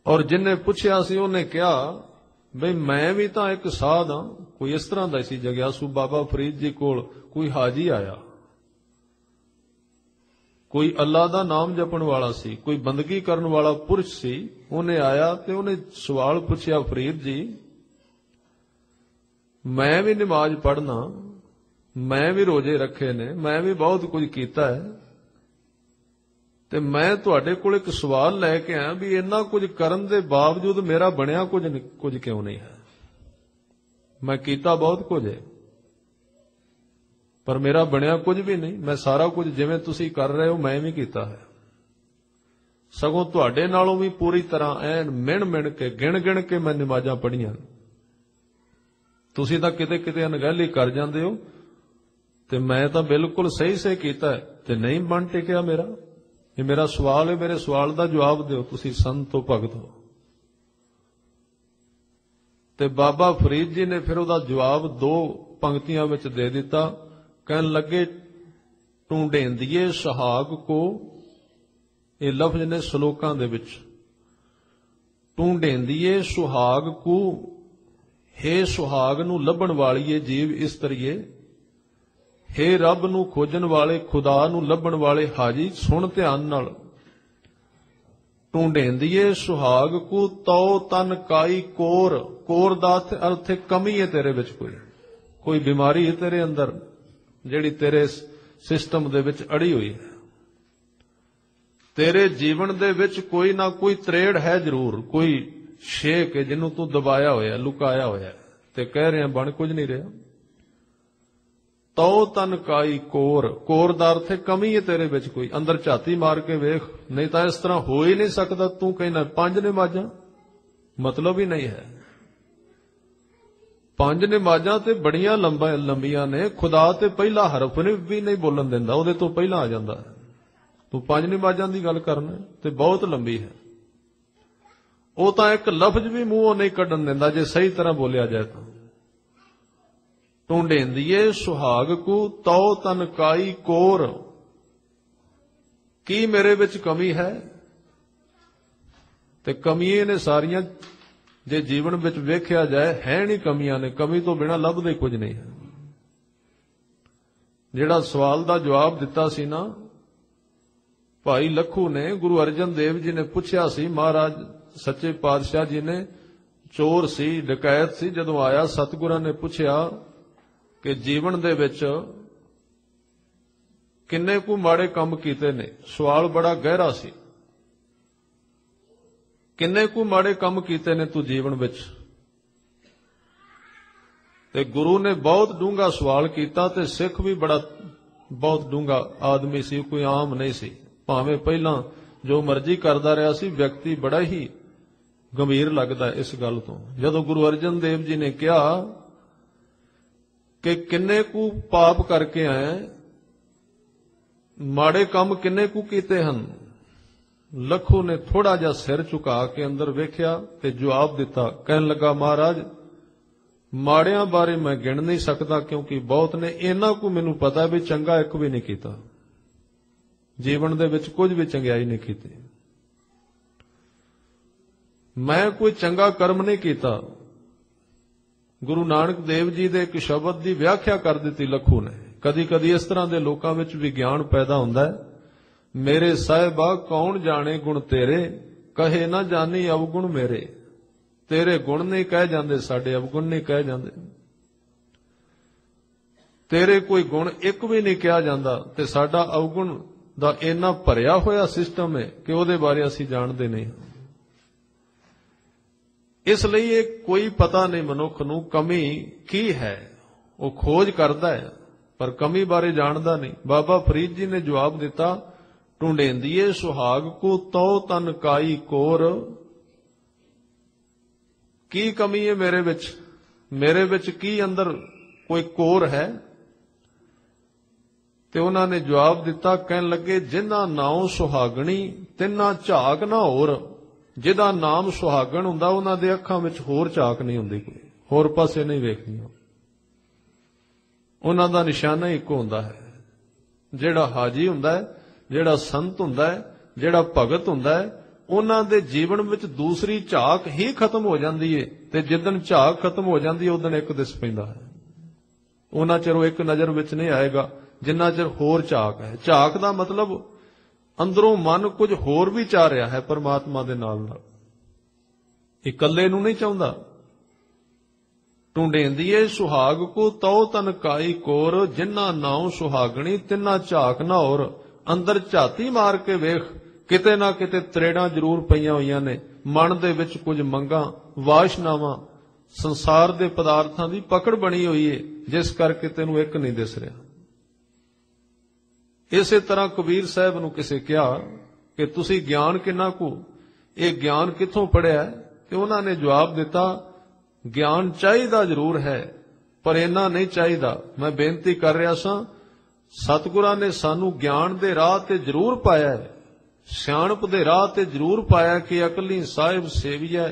और जिन्ने पुछया सी उहने कहा बई मैं भी तो एक साध हाँ। कोई इस तरह का सी जग्यासू बाबा फरीद जी कोल कोई हाजी आया, कोई अल्लाह दा नाम जपण वाला सी, कोई बंदगी करन वाला पुरुष सी। उन्हें आया ते उन्हें सवाल पूछया, फरीद जी मैं भी नमाज पढ़ना, मैं भी रोजे रखे ने, मैं भी बहुत कुछ कीता है, ते मैं तुहाडे कोल एक सवाल लैके आया भी इन्ना कुछ करन दे बावजूद मेरा बनया कुछ क्यों नहीं है? मैं कीता बहुत कुछ है पर मेरा बनया कुछ भी नहीं। मैं सारा कुछ जिवें तुसीं कर रहे हो मैं भी कीता है, सगों तुहाडे नालों भी पूरी तरह ऐन मिण मिण के गिण गिण के मैं नमाजां पढ़ियां। तुसीं तां किते किते अनगहली कर जांदे हो, ते मैं तां बिल्कुल सही से कीता है ते नहीं बन टिकिया मेरा। ये मेरा सवाल है, मेरे सवाल का जवाब दो। तुसी संत हो, भगत हो। ते बाबा फरीद जी ने फिर उसका जवाब दो पंक्तियां विच दे दिता। कहन लगे ढूंढेंदिए सुहाग को, ये लफ्ज ने श्लोकां दे विच, ढूंढेंदिए सुहाग को, हे सुहाग नूं लभण वालीए जीव इस्तरीए, हे रब नूं खोजण वाले, खुदा नूं लभण वाले हाजी। सुण ध्यान नाल, ढूंढेंदिए सुहाग को तौ तन काई कोर। कोर दा अर्थ कमी है तेरे विच, कोई बीमारी है तेरे अंदर जिहड़ी तेरे सिस्टम दे विच अड़ी हुई है। तेरे जीवन दे विच कोई ना कोई त्रेड़ है जरूर, कोई शेक है जिन्हों तू दबाया होया, लुकाया होया, ते कह रहे हैं बन कुछ नहीं रहा। ਤਉ ਤਨ ਕਾਈ ਕੋਰ। ਕੋਰ ਦਾ ਅਰਥ ਹੈ ਕਮੀ ਹੈ ਤੇਰੇ ਵਿੱਚ ਕੋਈ, ਅੰਦਰ ਝਾਤੀ ਮਾਰ ਕੇ ਵੇਖ, ਨਹੀਂ ਤਾਂ ਇਸ ਤਰ੍ਹਾਂ ਹੋ ਹੀ ਨਹੀਂ ਸਕਦਾ। ਤੂੰ ਕਹਿੰਦਾ 5 ਨਮਾਜ਼ਾਂ, ਮਤਲਬ ਹੀ ਨਹੀਂ ਹੈ। 5 ਨਮਾਜ਼ਾਂ ਤੇ ਬੜੀਆਂ ਲੰਬੀਆਂ ਨੇ, ਖੁਦਾ ਤੇ ਪਹਿਲਾ ਹਰਫ ਨੇ ਵੀ ਨਹੀਂ ਬੋਲਣ ਦਿੰਦਾ, ਉਹਦੇ ਤੋਂ ਪਹਿਲਾਂ ਆ ਜਾਂਦਾ ਹੈ। ਤੂੰ 5 ਨਮਾਜ਼ਾਂ ਦੀ ਗੱਲ ਕਰਨਾ ਤੇ ਬਹੁਤ ਲੰਬੀ ਹੈ। ਉਹ ਤਾਂ ਇੱਕ ਲਫ਼ਜ਼ ਵੀ ਮੂੰਹੋਂ ਨਹੀਂ ਕੱਢਣ ਦਿੰਦਾ ਜੇ ਸਹੀ ਤਰ੍ਹਾਂ ਬੋਲਿਆ ਜਾਏ ਤਾਂ। ਢੂੰਡੇਂਦੀਏ ਸੁਹਾਗ ਕੂ ਤਉ ਤਨ ਕਾਈ ਕੋਰ। ਕੀ ਮੇਰੇ ਵਿੱਚ ਕਮੀ ਹੈ? ਤੇ ਕਮੀਆਂ ਨੇ ਸਾਰੀਆਂ, ਜੇ ਜੀਵਨ ਵਿੱਚ ਵੇਖਿਆ ਜਾਏ ਹੈ ਨਹੀਂ ਕਮੀਆਂ ਨੇ, ਕਮੀ ਤੋਂ ਬਿਨਾਂ ਲੱਭਦੇ ਕੁਝ ਨਹੀਂ ਹੈ। ਜਿਹੜਾ ਸਵਾਲ ਦਾ ਜਵਾਬ ਦਿੱਤਾ ਸੀ ਨਾ ਭਾਈ ਲੱਖੂ ਨੇ, ਗੁਰੂ ਅਰਜਨ ਦੇਵ ਜੀ ਨੇ ਪੁੱਛਿਆ ਸੀ, ਮਹਾਰਾਜ ਸੱਚੇ ਪਾਤਸ਼ਾਹ ਜੀ ਨੇ, ਚੋਰ ਸੀ, ਡਕੈਤ ਸੀ, ਜਦੋਂ ਆਇਆ ਸਤਿਗੁਰਾਂ ਨੇ ਪੁੱਛਿਆ ਕਿ ਜੀਵਨ ਦੇ ਵਿੱਚ ਕਿੰਨੇ ਕੁ ਮਾੜੇ ਕੰਮ ਕੀਤੇ ਨੇ। ਸਵਾਲ ਬੜਾ ਗਹਿਰਾ ਸੀ, ਕਿੰਨੇ ਕੁ ਮਾੜੇ ਕੰਮ ਕੀਤੇ ਨੇ ਤੂੰ ਜੀਵਨ ਵਿੱਚ। ਤੇ ਗੁਰੂ ਨੇ ਬਹੁਤ ਡੂੰਘਾ ਸਵਾਲ ਕੀਤਾ ਤੇ ਸਿੱਖ ਵੀ ਬਹੁਤ ਡੂੰਘਾ ਆਦਮੀ ਸੀ, ਕੋਈ ਆਮ ਨਹੀਂ ਸੀ। ਭਾਵੇਂ ਪਹਿਲਾਂ ਜੋ ਮਰਜ਼ੀ ਕਰਦਾ ਰਿਹਾ ਸੀ, ਵਿਅਕਤੀ ਬੜਾ ਹੀ ਗੰਭੀਰ ਲੱਗਦਾ ਇਸ ਗੱਲ ਤੋਂ। ਜਦੋਂ ਗੁਰੂ ਅਰਜਨ ਦੇਵ ਜੀ ਨੇ ਕਿਹਾ ਕਿ ਕਿੰਨੇ ਕੁ ਪਾਪ ਕਰਕੇ ਆਏ, ਮਾੜੇ ਕੰਮ ਕਿੰਨੇ ਕੁ ਕੀਤੇ ਹਨ, ਲੱਖੂ ਨੇ ਥੋੜਾ ਜਿਹਾ ਸਿਰ ਝੁਕਾ ਕੇ ਅੰਦਰ ਵੇਖਿਆ ਤੇ ਜਵਾਬ ਦਿੱਤਾ। ਕਹਿਣ ਲੱਗਾ, ਮਹਾਰਾਜ ਮਾੜਿਆਂ ਬਾਰੇ ਮੈਂ ਗਿਣ ਨਹੀਂ ਸਕਦਾ ਕਿਉਂਕਿ ਬਹੁਤ ਨੇ, ਇਹਨਾਂ ਕੁ ਮੈਨੂੰ ਪਤਾ ਵੀ ਚੰਗਾ ਇੱਕ ਵੀ ਨਹੀਂ ਕੀਤਾ, ਜੀਵਨ ਦੇ ਵਿੱਚ ਕੁਝ ਵੀ ਚੰਗਿਆਈ ਨਹੀਂ ਕੀਤੀ। ਮੈਂ ਕੋਈ ਚੰਗਾ ਕਰਮ ਨਹੀਂ ਕੀਤਾ। ਗੁਰੂ ਨਾਨਕ ਦੇਵ ਜੀ ਦੇ ਇੱਕ ਸ਼ਬਦ ਦੀ ਵਿਆਖਿਆ ਕਰ ਦਿੱਤੀ ਲੱਖੂ ਨੇ। ਕਦੀ ਕਦੀ ਇਸ ਤਰ੍ਹਾਂ ਦੇ ਲੋਕਾਂ ਵਿੱਚ ਵੀ ਗਿਆਨ ਪੈਦਾ ਹੁੰਦਾ ਹੈ। ਮੇਰੇ ਸਾਹਿਬਾ ਕੌਣ ਜਾਣੇ ਗੁਣ ਤੇਰੇ, ਕਹੇ ਨਾ ਜਾਣੀ ਅਵਗੁਣ ਮੇਰੇ। ਤੇਰੇ ਗੁਣ ਨਹੀਂ ਕਹਿ ਜਾਂਦੇ, ਸਾਡੇ ਅਵਗੁਣ ਨਹੀਂ ਕਹਿ ਜਾਂਦੇ। ਤੇਰੇ ਕੋਈ ਗੁਣ ਇੱਕ ਵੀ ਨਹੀਂ ਕਿਹਾ ਜਾਂਦਾ ਤੇ ਸਾਡਾ ਅਵਗੁਣ ਦਾ ਇੰਨਾ ਭਰਿਆ ਹੋਇਆ ਸਿਸਟਮ ਹੈ ਕਿ ਉਹਦੇ ਬਾਰੇ ਅਸੀਂ ਜਾਣਦੇ ਨਹੀਂ। ਇਸ ਲਈ ਇਹ ਕੋਈ ਪਤਾ ਨਹੀਂ ਮਨੁੱਖ ਨੂੰ ਕਮੀ ਕੀ ਹੈ। ਉਹ ਖੋਜ ਕਰਦਾ ਹੈ ਪਰ ਕਮੀ ਬਾਰੇ ਜਾਣਦਾ ਨਹੀਂ। ਬਾਬਾ ਫਰੀਦ ਜੀ ਨੇ ਜਵਾਬ ਦਿੱਤਾ, ਢੂੰਡੇਂਦੀਏ ਸੁਹਾਗ ਕੋ ਤਉ ਤਨ ਕਾਈ ਕੋਰ। ਕੀ ਕਮੀ ਹੈ ਮੇਰੇ ਵਿੱਚ, ਮੇਰੇ ਵਿੱਚ ਕੀ ਅੰਦਰ ਕੋਈ ਕੋਰ ਹੈ? ਤੇ ਉਹਨਾਂ ਨੇ ਜਵਾਬ ਦਿੱਤਾ, ਕਹਿਣ ਲੱਗੇ, ਜਿਨ੍ਹਾਂ ਨਾਉ ਸੁਹਾਗਣੀ ਤਿੰਨਾ ਝਾਕ ਨਾ ਹੋਰ। ਜਿਹਦਾ ਨਾਮ ਸੁਹਾਗਣ ਹੁੰਦਾ ਉਹਨਾਂ ਦੇ ਅੱਖਾਂ ਵਿੱਚ ਹੋਰ ਝਾਕ ਨਹੀਂ ਹੁੰਦੀ, ਕੋਈ ਹੋਰ ਪਾਸੇ ਨਹੀਂ ਵੇਖਦੀਆਂ। ਉਹਨਾਂ ਦਾ ਨਿਸ਼ਾਨਾ ਇੱਕੋ ਹੁੰਦਾ ਹੈ। ਜਿਹੜਾ ਹਾਜੀ ਹੁੰਦਾ ਹੈ, ਜਿਹੜਾ ਸੰਤ ਹੁੰਦਾ ਹੈ, ਜਿਹੜਾ ਭਗਤ ਹੁੰਦਾ ਹੈ, ਉਹਨਾਂ ਦੇ ਜੀਵਨ ਵਿੱਚ ਦੂਸਰੀ ਝਾਕ ਹੀ ਖਤਮ ਹੋ ਜਾਂਦੀ ਹੈ। ਤੇ ਜਿੱਦਣ ਝਾਕ ਖਤਮ ਹੋ ਜਾਂਦੀ ਹੈ ਉਦੋਂ ਇੱਕ ਦਿਸ ਪੈਂਦਾ ਹੈ। ਉਹਨਾਂ ਚਿਰ ਉਹ ਇੱਕ ਨਜ਼ਰ ਵਿੱਚ ਨਹੀਂ ਆਏਗਾ ਜਿੰਨਾ ਚਿਰ ਹੋਰ ਝਾਕ ਹੈ। ਝਾਕ ਦਾ ਮਤਲਬ ਅੰਦਰੋਂ ਮਨ ਕੁਝ ਹੋਰ ਵੀ ਚਾਹ ਰਿਹਾ ਹੈ ਪਰਮਾਤਮਾ ਦੇ ਨਾਲ ਨਾਲ, ਇਕੱਲੇ ਨੂੰ ਨਹੀਂ ਚਾਹੁੰਦਾ। ਢੂੰਡੇਂਦੀਏ ਸੁਹਾਗ ਕੋ ਤਉ ਤਨ ਕਾਈ ਕੋਰ। ਜਿਨ੍ਹਾਂ ਨਾਉ ਸੁਹਾਗਣੀ ਤਿੰਨਾ ਝਾਕ ਨਾ ਹੋਰ। ਅੰਦਰ ਝਾਤੀ ਮਾਰ ਕੇ ਵੇਖ, ਕਿਤੇ ਨਾ ਕਿਤੇ ਤਰੇੜਾਂ ਜ਼ਰੂਰ ਪਈਆਂ ਹੋਈਆਂ ਨੇ। ਮਨ ਦੇ ਵਿੱਚ ਕੁਝ ਮੰਗਾਂ, ਵਾਸ਼ਨਾਵਾਂ, ਸੰਸਾਰ ਦੇ ਪਦਾਰਥਾਂ ਦੀ ਪਕੜ ਬਣੀ ਹੋਈ ਹੈ, ਜਿਸ ਕਰਕੇ ਤੈਨੂੰ ਇੱਕ ਨਹੀਂ ਦਿਸ ਰਿਹਾ। ਇਸੇ ਤਰ੍ਹਾਂ ਕਬੀਰ ਸਾਹਿਬ ਨੂੰ ਕਿਸੇ ਕਿਹਾ ਕਿ ਤੁਸੀਂ ਗਿਆਨ ਕਿੰਨਾ ਕੁ, ਇਹ ਗਿਆਨ ਕਿੱਥੋਂ ਪੜਿਆ? ਤੇ ਉਹਨਾਂ ਨੇ ਜਵਾਬ ਦਿੱਤਾ, ਗਿਆਨ ਚਾਹੀਦਾ ਜ਼ਰੂਰ ਹੈ ਪਰ ਇੰਨਾ ਨਹੀਂ ਚਾਹੀਦਾ। ਮੈਂ ਬੇਨਤੀ ਕਰ ਰਿਹਾ ਸਾਂ, ਸਤਿਗੁਰਾਂ ਨੇ ਸਾਨੂੰ ਗਿਆਨ ਦੇ ਰਾਹ ਤੇ ਜ਼ਰੂਰ ਪਾਇਆ ਹੈ, ਸਿਆਣਪ ਦੇ ਰਾਹ ਤੇ ਜ਼ਰੂਰ ਪਾਇਆ ਕਿ ਅਕਲੀ ਸਾਹਿਬ ਸੇਵੀਐ,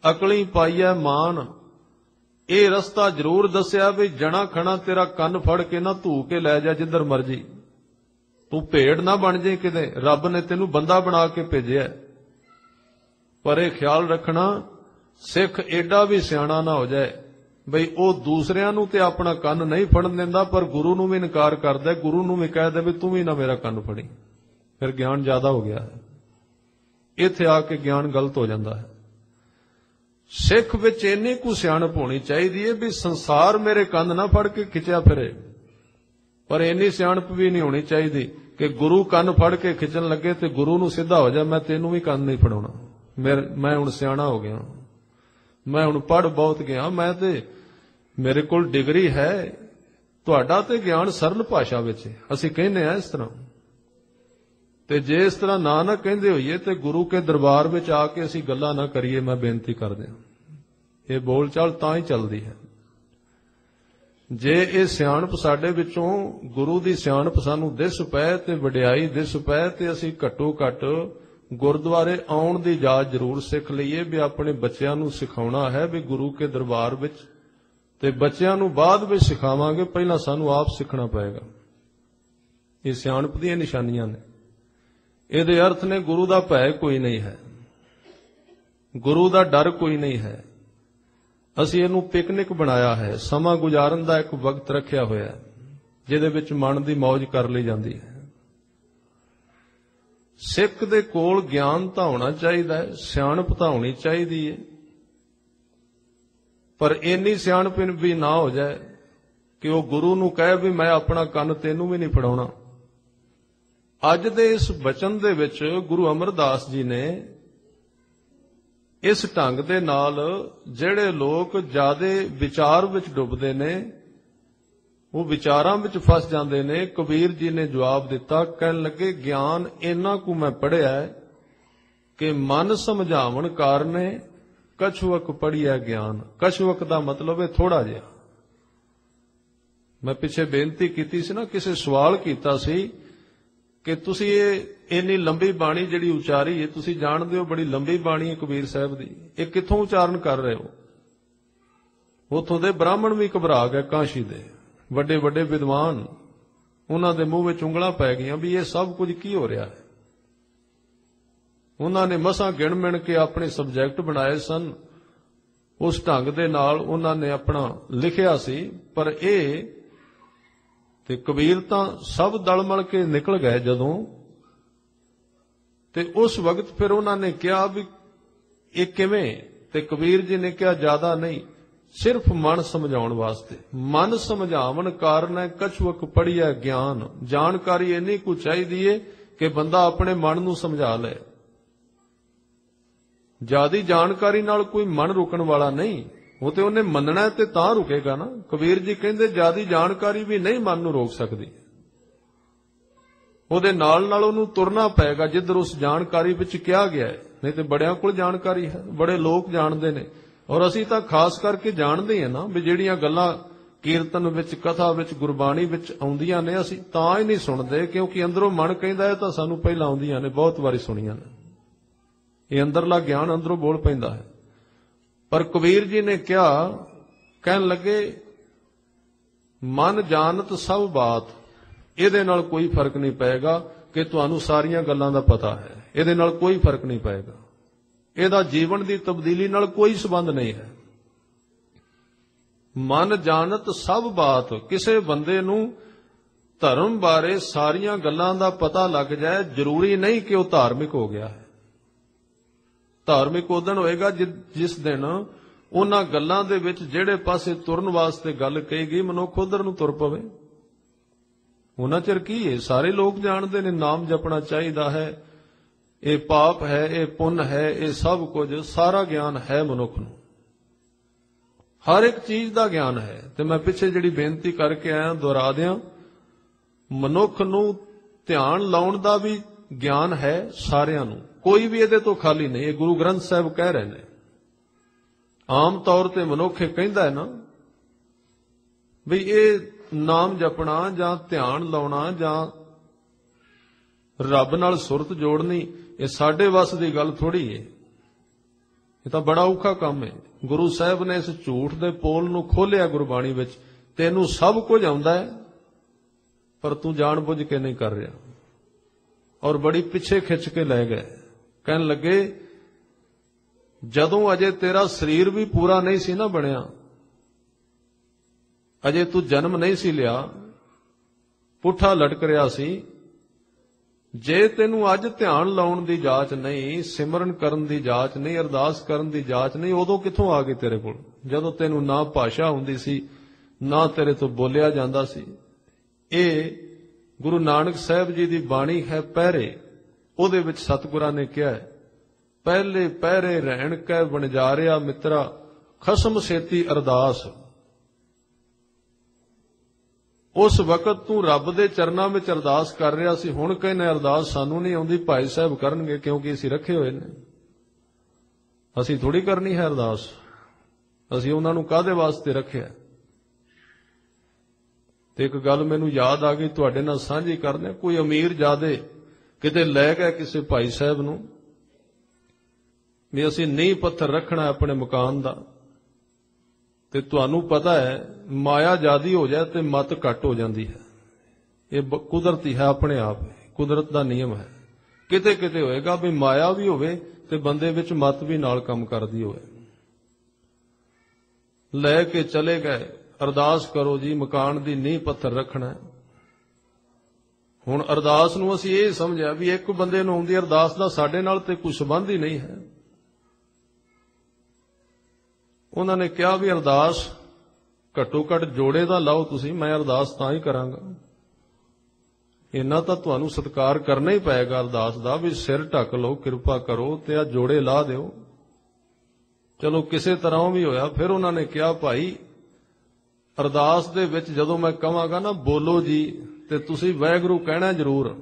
ਅਕਲੀ ਪਾਈਐ ਮਾਨ। ਇਹ ਰਸਤਾ ਜ਼ਰੂਰ ਦੱਸਿਆ ਵੀ ਜਣਾ ਖਣਾ ਤੇਰਾ ਕੰਨ ਫੜ ਕੇ ਨਾ ਧੂ ਕੇ ਲੈ ਜਾ ਜਿੱਧਰ ਮਰਜੀ। ਤੂੰ ਭੇਡ ਨਾ ਬਣ ਜਾਏ ਕਿਤੇ, ਰੱਬ ਨੇ ਤੈਨੂੰ ਬੰਦਾ ਬਣਾ ਕੇ ਭੇਜਿਆ। ਪਰ ਇਹ ਖਿਆਲ ਰੱਖਣਾ, ਸਿੱਖ ਏਡਾ ਵੀ ਸਿਆਣਾ ਨਾ ਹੋ ਜਾਏ ਬਈ ਉਹ ਦੂਸਰਿਆਂ ਨੂੰ ਤੇ ਆਪਣਾ ਕੰਨ ਨਹੀਂ ਫੜਨ ਦਿੰਦਾ ਪਰ ਗੁਰੂ ਨੂੰ ਵੀ ਇਨਕਾਰ ਕਰਦਾ, ਗੁਰੂ ਨੂੰ ਵੀ ਕਹਿ ਦੇ ਵੀ ਤੂੰ ਵੀ ਨਾ ਮੇਰਾ ਕੰਨ ਫੜੀ। ਫਿਰ ਗਿਆਨ ਜ਼ਿਆਦਾ ਹੋ ਗਿਆ ਹੈ। ਇੱਥੇ ਆ ਕੇ ਗਿਆਨ ਗਲਤ ਹੋ ਜਾਂਦਾ ਹੈ। ਸਿੱਖ ਵਿੱਚ ਇੰਨੀ ਕੁ ਸਿਆਣਪ ਹੋਣੀ ਚਾਹੀਦੀ ਹੈ ਵੀ ਸੰਸਾਰ ਮੇਰੇ ਕੰਨ ਨਾ ਫੜ ਕੇ ਖਿੱਚਿਆ ਫਿਰੇ, ਪਰ ਇੰਨੀ ਸਿਆਣਪ ਵੀ ਨਹੀਂ ਹੋਣੀ ਚਾਹੀਦੀ ਕਿ ਗੁਰੂ ਕੰਨ ਫੜ ਕੇ ਖਿੱਚਣ ਲੱਗੇ ਤੇ ਗੁਰੂ ਨੂੰ ਸਿੱਧਾ ਹੋ ਜਾ, ਮੈਂ ਤੈਨੂੰ ਵੀ ਕੰਨ ਨਹੀਂ ਫੜਾਉਣਾ, ਮੈਂ ਹੁਣ ਸਿਆਣਾ ਹੋ ਗਿਆ, ਮੈਂ ਹੁਣ ਪੜ੍ਹ ਬਹੁਤ ਗਿਆ, ਮੈਂ ਤੇ ਮੇਰੇ ਕੋਲ ਡਿਗਰੀ ਹੈ, ਤੁਹਾਡਾ ਤੇ ਗਿਆਨ ਸਰਲ ਭਾਸ਼ਾ ਵਿੱਚ ਹੈ, ਅਸੀਂ ਕਹਿੰਦੇ ਆ ਇਸ ਤਰ੍ਹਾਂ। ਤੇ ਜੇ ਇਸ ਤਰ੍ਹਾਂ ਨਾ ਕਹਿੰਦੇ ਹੋਈਏ ਤੇ ਗੁਰੂ ਕੇ ਦਰਬਾਰ ਵਿੱਚ ਆ ਕੇ ਅਸੀਂ ਗੱਲਾਂ ਨਾ ਕਰੀਏ, ਮੈਂ ਬੇਨਤੀ ਕਰਦੇ ਹਾਂ। ਇਹ ਬੋਲ ਚਾਲ ਤਾਂ ਹੀ ਚੱਲਦੀ ਹੈ ਜੇ ਇਹ ਸਿਆਣਪ ਸਾਡੇ ਵਿੱਚੋਂ, ਗੁਰੂ ਦੀ ਸਿਆਣਪ ਸਾਨੂੰ ਦਿਸ ਪਏ ਤੇ ਵਡਿਆਈ ਦਿਸ ਪਏ, ਤੇ ਅਸੀਂ ਘੱਟੋ ਘੱਟ ਗੁਰਦੁਆਰੇ ਆਉਣ ਦੀ ਜਾਚ ਜ਼ਰੂਰ ਸਿੱਖ ਲਈਏ ਵੀ ਆਪਣੇ ਬੱਚਿਆਂ ਨੂੰ ਸਿਖਾਉਣਾ ਹੈ ਵੀ ਗੁਰੂ ਕੇ ਦਰਬਾਰ ਵਿੱਚ, ਤੇ ਬੱਚਿਆਂ ਨੂੰ ਬਾਅਦ ਵਿੱਚ ਸਿਖਾਵਾਂਗੇ, ਪਹਿਲਾਂ ਸਾਨੂੰ ਆਪ ਸਿੱਖਣਾ ਪਏਗਾ। ਇਹ ਸਿਆਣਪ ਦੀਆਂ ਨਿਸ਼ਾਨੀਆਂ ਨੇ। ਇਹਦੇ ਅਰਥ ਨੇ ਗੁਰੂ ਦਾ ਭੈ ਕੋਈ ਨਹੀਂ ਹੈ, ਗੁਰੂ ਦਾ ਡਰ ਕੋਈ ਨਹੀਂ ਹੈ। ਅਸੀਂ ਇਹਨੂੰ ਪਿਕਨਿਕ ਬਣਾਇਆ ਹੈ, ਸਮਾਂ ਗੁਜ਼ਾਰਨ ਦਾ ਇੱਕ ਵਕਤ ਰੱਖਿਆ ਹੋਇਆ ਹੈ ਜਿਹਦੇ ਵਿੱਚ ਮਨ ਦੀ ਮौज ਕਰ ਲਈ ਜਾਂਦੀ ਹੈ। ਸਿੱਖ ਦੇ ਕੋਲ ਗਿਆਨ ਤਾਂ ਹੋਣਾ ਚਾਹੀਦਾ ਹੈ, ਸਿਆਣਪ ਤਾਂ ਹੋਣੀ ਚਾਹੀਦੀ ਹੈ, ਪਰ ਇੰਨੀ ਸਿਆਣਪ ਵੀ ਨਾ ਹੋ ਜਾਏ ਕਿ ਉਹ ਗੁਰੂ ਨੂੰ ਕਹੇ ਵੀ ਮੈਂ ਆਪਣਾ ਕੰਨ ਤੈਨੂੰ ਵੀ ਨਹੀਂ ਫੜਾਉਣਾ। ਅੱਜ ਦੇ ਇਸ ਬਚਨ ਦੇ ਵਿੱਚ ਗੁਰੂ ਅਮਰਦਾਸ ਜੀ ਨੇ ਇਸ ਢੰਗ ਦੇ ਨਾਲ ਜਿਹੜੇ ਲੋਕ ਜ਼ਿਆਦੇ ਵਿਚਾਰ ਵਿੱਚ ਡੁੱਬਦੇ ਨੇ, ਉਹ ਵਿਚਾਰਾਂ ਵਿੱਚ ਫਸ ਜਾਂਦੇ ਨੇ, ਕਬੀਰ ਜੀ ਨੇ ਜਵਾਬ ਦਿੱਤਾ, ਕਹਿਣ ਲੱਗੇ ਗਿਆਨ ਇੰਨਾ ਕੁ ਮੈਂ ਪੜ੍ਹਿਆ ਕਿ ਮਨ ਸਮਝਾਵਣ ਕਾਰਨੇ ਕਛੁਵਕ ਪੜ੍ਹਿਆ ਗਿਆਨ। ਕਛੁਵਕ ਦਾ ਮਤਲਬ ਹੈ ਥੋੜਾ ਜਿਹਾ। ਮੈਂ ਪਿੱਛੇ ਬੇਨਤੀ ਕੀਤੀ ਸੀ ਨਾ, ਕਿਸੇ ਸਵਾਲ ਕੀਤਾ ਸੀ ਕਿ ਤੁਸੀਂ ਇਹ ਇੰਨੀ ਲੰਬੀ ਬਾਣੀ ਜਿਹੜੀ ਉਚਾਰੀ ਹੈ, ਤੁਸੀਂ ਜਾਣਦੇ ਹੋ ਬੜੀ ਲੰਬੀ ਬਾਣੀ ਹੈ ਕਬੀਰ ਸਾਹਿਬ ਦੀ, ਇਹ ਕਿੱਥੋਂ ਉਚਾਰਨ ਕਰ ਰਹੇ ਹੋ? ਉਥੋਂ ਦੇ ਬ੍ਰਾਹਮਣ ਵੀ ਘਬਰਾ ਗਏ, ਕਾਸ਼ੀ ਦੇ ਵੱਡੇ ਵੱਡੇ ਵਿਦਵਾਨ, ਉਹਨਾਂ ਦੇ ਮੂੰਹ ਵਿੱਚ ਉਂਗਲਾਂ ਪੈ ਗਈਆਂ ਵੀ ਇਹ ਸਭ ਕੁਝ ਕੀ ਹੋ ਰਿਹਾ ਹੈ। ਉਹਨਾਂ ਨੇ ਮਸਾਂ ਗਿਣ ਮਿਣ ਕੇ ਆਪਣੇ ਸਬਜੈਕਟ ਬਣਾਏ ਸਨ, ਉਸ ਢੰਗ ਦੇ ਨਾਲ ਉਹਨਾਂ ਨੇ ਆਪਣਾ ਲਿਖਿਆ ਸੀ, ਪਰ ਇਹ ਤੇ ਕਬੀਰ ਤਾਂ ਸਭ ਦਲ ਮਲ ਕੇ ਨਿਕਲ ਗਏ ਜਦੋਂ, ਤੇ ਉਸ ਵਕਤ ਫਿਰ ਉਹਨਾਂ ਨੇ ਕਿਹਾ ਵੀ ਇਹ ਕਿਵੇਂ? ਤੇ ਕਬੀਰ ਜੀ ਨੇ ਕਿਹਾ ਜ਼ਿਆਦਾ ਨਹੀਂ, ਸਿਰਫ ਮਨ ਸਮਝਾਉਣ ਵਾਸਤੇ। ਮਨ ਸਮਝਾਵਣ ਕਾਰਨ ਹੈ ਕਛੁਵਕ ਪੜ੍ਹਿਆ ਗਿਆਨ। ਜਾਣਕਾਰੀ ਇੰਨੀ ਕੁ ਚਾਹੀਦੀ ਏ ਕਿ ਬੰਦਾ ਆਪਣੇ ਮਨ ਨੂੰ ਸਮਝਾ ਲੈ। ਜਿਆਦੀ ਜਾਣਕਾਰੀ ਨਾਲ ਕੋਈ ਮਨ ਰੁਕਣ ਵਾਲਾ ਨਹੀਂ, ਉਹ ਤੇ ਉਹਨੇ ਮੰਨਣਾ ਤੇ ਤਾਂ ਰੁਕੇਗਾ ਨਾ। ਕਬੀਰ ਜੀ ਕਹਿੰਦੇ ਜਿਆਦੀ ਜਾਣਕਾਰੀ ਵੀ ਨਹੀਂ ਮਨ ਨੂੰ ਰੋਕ ਸਕਦੀ, ਉਹਦੇ ਨਾਲ ਨਾਲ ਉਹਨੂੰ ਤੁਰਨਾ ਪਏਗਾ ਜਿੱਧਰ ਉਸ ਜਾਣਕਾਰੀ ਵਿੱਚ ਕਿਹਾ ਗਿਆ ਹੈ। ਨਹੀਂ ਤੇ ਬੜਿਆਂ ਕੋਲ ਜਾਣਕਾਰੀ ਹੈ, ਬੜੇ ਲੋਕ ਜਾਣਦੇ ਨੇ, ਔਰ ਅਸੀਂ ਤਾਂ ਖਾਸ ਕਰਕੇ ਜਾਣਦੇ ਹਾਂ ਨਾ ਵੀ ਜਿਹੜੀਆਂ ਗੱਲਾਂ ਕੀਰਤਨ ਵਿੱਚ, ਕਥਾ ਵਿੱਚ, ਗੁਰਬਾਣੀ ਵਿੱਚ ਆਉਂਦੀਆਂ ਨੇ, ਅਸੀਂ ਤਾਂ ਹੀ ਨਹੀਂ ਸੁਣਦੇ ਕਿਉਂਕਿ ਅੰਦਰੋਂ ਮਨ ਕਹਿੰਦਾ ਹੈ ਤਾਂ ਸਾਨੂੰ ਪਹਿਲਾਂ ਆਉਂਦੀਆਂ ਨੇ, ਬਹੁਤ ਵਾਰੀ ਸੁਣੀਆਂ ਨੇ। ਇਹ ਅੰਦਰਲਾ ਗਿਆਨ ਅੰਦਰੋਂ ਬੋਲ ਪੈਂਦਾ ਹੈ। ਪਰ ਕਬੀਰ ਜੀ ਨੇ ਕਿਹਾ, ਕਹਿਣ ਲੱਗੇ ਮਨ ਜਾਣਤ ਸਭ ਬਾਤ, ਇਹਦੇ ਨਾਲ ਕੋਈ ਫਰਕ ਨਹੀਂ ਪਏਗਾ ਕਿ ਤੁਹਾਨੂੰ ਸਾਰੀਆਂ ਗੱਲਾਂ ਦਾ ਪਤਾ ਹੈ, ਇਹਦੇ ਨਾਲ ਕੋਈ ਫਰਕ ਨਹੀਂ ਪਏਗਾ। ਇਹਦਾ ਜੀਵਨ ਦੀ ਤਬਦੀਲੀ ਨਾਲ ਕੋਈ ਸੰਬੰਧ ਨਹੀਂ ਹੈ। ਮਨ ਜਾਣਤ ਸਭ ਬਾਤ, ਕਿਸੇ ਬੰਦੇ ਨੂੰ ਧਰਮ ਬਾਰੇ ਸਾਰੀਆਂ ਗੱਲਾਂ ਦਾ ਪਤਾ ਲੱਗ ਜਾਏ, ਜ਼ਰੂਰੀ ਨਹੀਂ ਕਿ ਉਹ ਧਾਰਮਿਕ ਹੋ ਗਿਆ ਹੈ। ਧਾਰਮਿਕ ਉਦਣ ਹੋਏਗਾ ਜਿਸ ਦਿਨ ਉਹਨਾਂ ਗੱਲਾਂ ਦੇ ਵਿੱਚ ਜਿਹੜੇ ਪਾਸੇ ਤੁਰਨ ਵਾਸਤੇ ਗੱਲ ਕਹੇਗੀ ਮਨੁੱਖ ਉਧਰ ਨੂੰ ਤੁਰ ਪਵੇ। ਉਹਨਾਂ ਚਿਰ ਕੀ ਹੈ, ਸਾਰੇ ਲੋਕ ਜਾਣਦੇ ਨੇ ਨਾਮ ਜਪਣਾ ਚਾਹੀਦਾ ਹੈ, ਇਹ ਪਾਪ ਹੈ, ਇਹ ਪੁੰਨ ਹੈ, ਇਹ ਸਭ ਕੁਝ, ਸਾਰਾ ਗਿਆਨ ਹੈ ਮਨੁੱਖ ਨੂੰ, ਹਰ ਇੱਕ ਚੀਜ਼ ਦਾ ਗਿਆਨ ਹੈ। ਤੇ ਮੈਂ ਪਿੱਛੇ ਜਿਹੜੀ ਬੇਨਤੀ ਕਰਕੇ ਆਇਆ ਦੁਹਰਾ ਦਿਆਂ, ਮਨੁੱਖ ਨੂੰ ਧਿਆਨ ਲਾਉਣ ਦਾ ਵੀ ਗਿਆਨ ਹੈ ਸਾਰਿਆਂ ਨੂੰ, ਕੋਈ ਵੀ ਇਹਦੇ ਤੋਂ ਖਾਲੀ ਨਹੀਂ। ਇਹ ਗੁਰੂ ਗ੍ਰੰਥ ਸਾਹਿਬ ਕਹਿ ਰਹੇ ਨੇ। ਆਮ ਤੌਰ ਤੇ ਮਨੁੱਖ ਇਹ ਕਹਿੰਦਾ ਹੈ ਨਾ ਵੀ ਇਹ ਨਾਮ ਜਪਣਾ ਜਾਂ ਧਿਆਨ ਲਾਉਣਾ ਜਾਂ ਰੱਬ ਨਾਲ ਸੁਰਤ ਜੋੜਨੀ, ਇਹ ਸਾਡੇ ਵੱਸ ਦੀ ਗੱਲ ਥੋੜੀ ਹੈ। ਇਹ ਤਾਂ ਬੜਾ ਔਖਾ ਕੰਮ ਹੈ। ਗੁਰੂ ਸਾਹਿਬ ਨੇ ਇਸ ਝੂਠ ਦੇ ਪੋਲ ਨੂੰ ਖੋਲਿਆ ਗੁਰਬਾਣੀ ਵਿੱਚ। ਤੈਨੂੰ ਸਭ ਕੁਝ ਆਉਂਦਾ ਹੈ ਪਰ ਤੂੰ ਜਾਣ ਬੁੱਝ ਕੇ ਨਹੀਂ ਕਰ ਰਿਹਾ, ਔਰ ਬੜੀ ਪਿੱਛੇ ਖਿੱਚ ਕੇ ਲੈ ਗਏ। ਕਹਿਣ ਲੱਗੇ ਜਦੋਂ ਅਜੇ ਤੇਰਾ ਸਰੀਰ ਵੀ ਪੂਰਾ ਨਹੀਂ ਸੀ ਨਾ ਬਣਿਆ, ਅਜੇ ਤੂੰ ਜਨਮ ਨਹੀਂ ਸੀ ਲਿਆ, ਪੁੱਠਾ ਲਟਕ ਰਿਹਾ ਸੀ, ਜੇ ਤੈਨੂੰ ਅੱਜ ਧਿਆਨ ਲਾਉਣ ਦੀ ਜਾਚ ਨਹੀਂ, ਸਿਮਰਨ ਕਰਨ ਦੀ ਜਾਚ ਨਹੀਂ, ਅਰਦਾਸ ਕਰਨ ਦੀ ਜਾਚ ਨਹੀਂ, ਉਦੋਂ ਕਿੱਥੋਂ ਆ ਗਈ ਤੇਰੇ ਕੋਲ? ਜਦੋਂ ਤੈਨੂੰ ਨਾ ਭਾਸ਼ਾ ਹੁੰਦੀ ਸੀ, ਨਾ ਤੇਰੇ ਤੋਂ ਬੋਲਿਆ ਜਾਂਦਾ ਸੀ। ਇਹ ਗੁਰੂ ਨਾਨਕ ਸਾਹਿਬ ਜੀ ਦੀ ਬਾਣੀ ਹੈ ਪਹਿਰੇ, ਉਹਦੇ ਵਿੱਚ ਸਤਿਗੁਰਾਂ ਨੇ ਕਿਹਾ ਹੈ, ਪਹਿਲੇ ਪਹਿਰੇ ਰਹਿਣ ਕੈ ਵਣਜਾਰਿਆ ਮਿੱਤਰਾ, ਖਸਮ ਸੇਤੀ ਅਰਦਾਸ। ਉਸ ਵਕਤ ਤੂੰ ਰੱਬ ਦੇ ਚਰਨਾਂ ਵਿੱਚ ਅਰਦਾਸ ਕਰ ਰਿਹਾ ਸੀ, ਹੁਣ ਕਹਿੰਦੇ ਅਰਦਾਸ ਸਾਨੂੰ ਨਹੀਂ ਆਉਂਦੀ, ਭਾਈ ਸਾਹਿਬ ਕਰਨਗੇ ਕਿਉਂਕਿ ਅਸੀਂ ਰੱਖੇ ਹੋਏ ਨੇ। ਅਸੀਂ ਥੋੜੀ ਕਰਨੀ ਹੈ ਅਰਦਾਸ, ਅਸੀਂ ਉਹਨਾਂ ਨੂੰ ਕਾਹਦੇ ਵਾਸਤੇ ਰੱਖਿਆ। ਤੇ ਇੱਕ ਗੱਲ ਮੈਨੂੰ ਯਾਦ ਆ ਗਈ, ਤੁਹਾਡੇ ਨਾਲ ਸਾਂਝੀ ਕਰਨੇ। ਕੋਈ ਅਮੀਰ ਜਾਦੇ ਕਿਤੇ ਲੈ ਗਿਆ ਕਿਸੇ ਭਾਈ ਸਾਹਿਬ ਨੂੰ ਵੀ ਅਸੀਂ ਨੀਂਹ ਪੱਥਰ ਰੱਖਣਾ ਆਪਣੇ ਮਕਾਨ ਦਾ, ਤੇ ਤੁਹਾਨੂੰ ਪਤਾ ਹੈ ਮਾਇਆ ਜ਼ਿਆਦੀ ਹੋ ਜਾਏ ਤੇ ਮਤ ਘੱਟ ਹੋ ਜਾਂਦੀ ਹੈ। ਇਹ ਕੁਦਰਤੀ ਹੈ, ਆਪਣੇ ਆਪ ਕੁਦਰਤ ਦਾ ਨਿਯਮ ਹੈ। ਕਿਤੇ ਕਿਤੇ ਹੋਏਗਾ ਵੀ ਮਾਇਆ ਵੀ ਹੋਵੇ ਤੇ ਬੰਦੇ ਵਿੱਚ ਮਤ ਵੀ ਨਾਲ ਕੰਮ ਕਰਦੀ ਹੋਵੇ। ਲੈ ਕੇ ਚਲੇ ਗਏ, ਅਰਦਾਸ ਕਰੋ ਜੀ ਮਕਾਨ ਦੀ ਨੀਂਹ ਪੱਥਰ ਰੱਖਣਾ। ਹੁਣ ਅਰਦਾਸ ਨੂੰ ਅਸੀਂ ਇਹ ਸਮਝਿਆ ਵੀ ਇੱਕ ਬੰਦੇ ਨੂੰ ਆਉਂਦੀ ਅਰਦਾਸ ਦਾ ਸਾਡੇ ਨਾਲ ਤੇ ਕੋਈ ਸੰਬੰਧ ਹੀ ਨਹੀਂ ਹੈ। ਉਹਨਾਂ ਨੇ ਕਿਹਾ ਵੀ ਅਰਦਾਸ ਘੱਟੋ ਘੱਟ ਜੋੜੇ ਦਾ ਲਾਓ ਤੁਸੀਂ, ਮੈਂ ਅਰਦਾਸ ਤਾਂ ਹੀ ਕਰਾਂਗਾ। ਇੰਨਾ ਤਾਂ ਤੁਹਾਨੂੰ ਸਤਿਕਾਰ ਕਰਨਾ ਹੀ ਪਏਗਾ ਅਰਦਾਸ ਦਾ ਵੀ ਸਿਰ ਢੱਕ ਲਓ, ਕਿਰਪਾ ਕਰੋ ਤੇ ਆ ਜੋੜੇ ਲਾ ਦਿਓ। ਚਲੋ ਕਿਸੇ ਤਰ੍ਹਾਂ ਵੀ ਹੋਇਆ। ਫਿਰ ਉਹਨਾਂ ਨੇ ਕਿਹਾ ਭਾਈ ਅਰਦਾਸ ਦੇ ਵਿੱਚ ਜਦੋਂ ਮੈਂ ਕਹਾਂਗਾ ਨਾ ਬੋਲੋ ਜੀ, ਤੇ ਤੁਸੀਂ ਵਾਹਿਗੁਰੂ ਕਹਿਣਾ ਜ਼ਰੂਰ।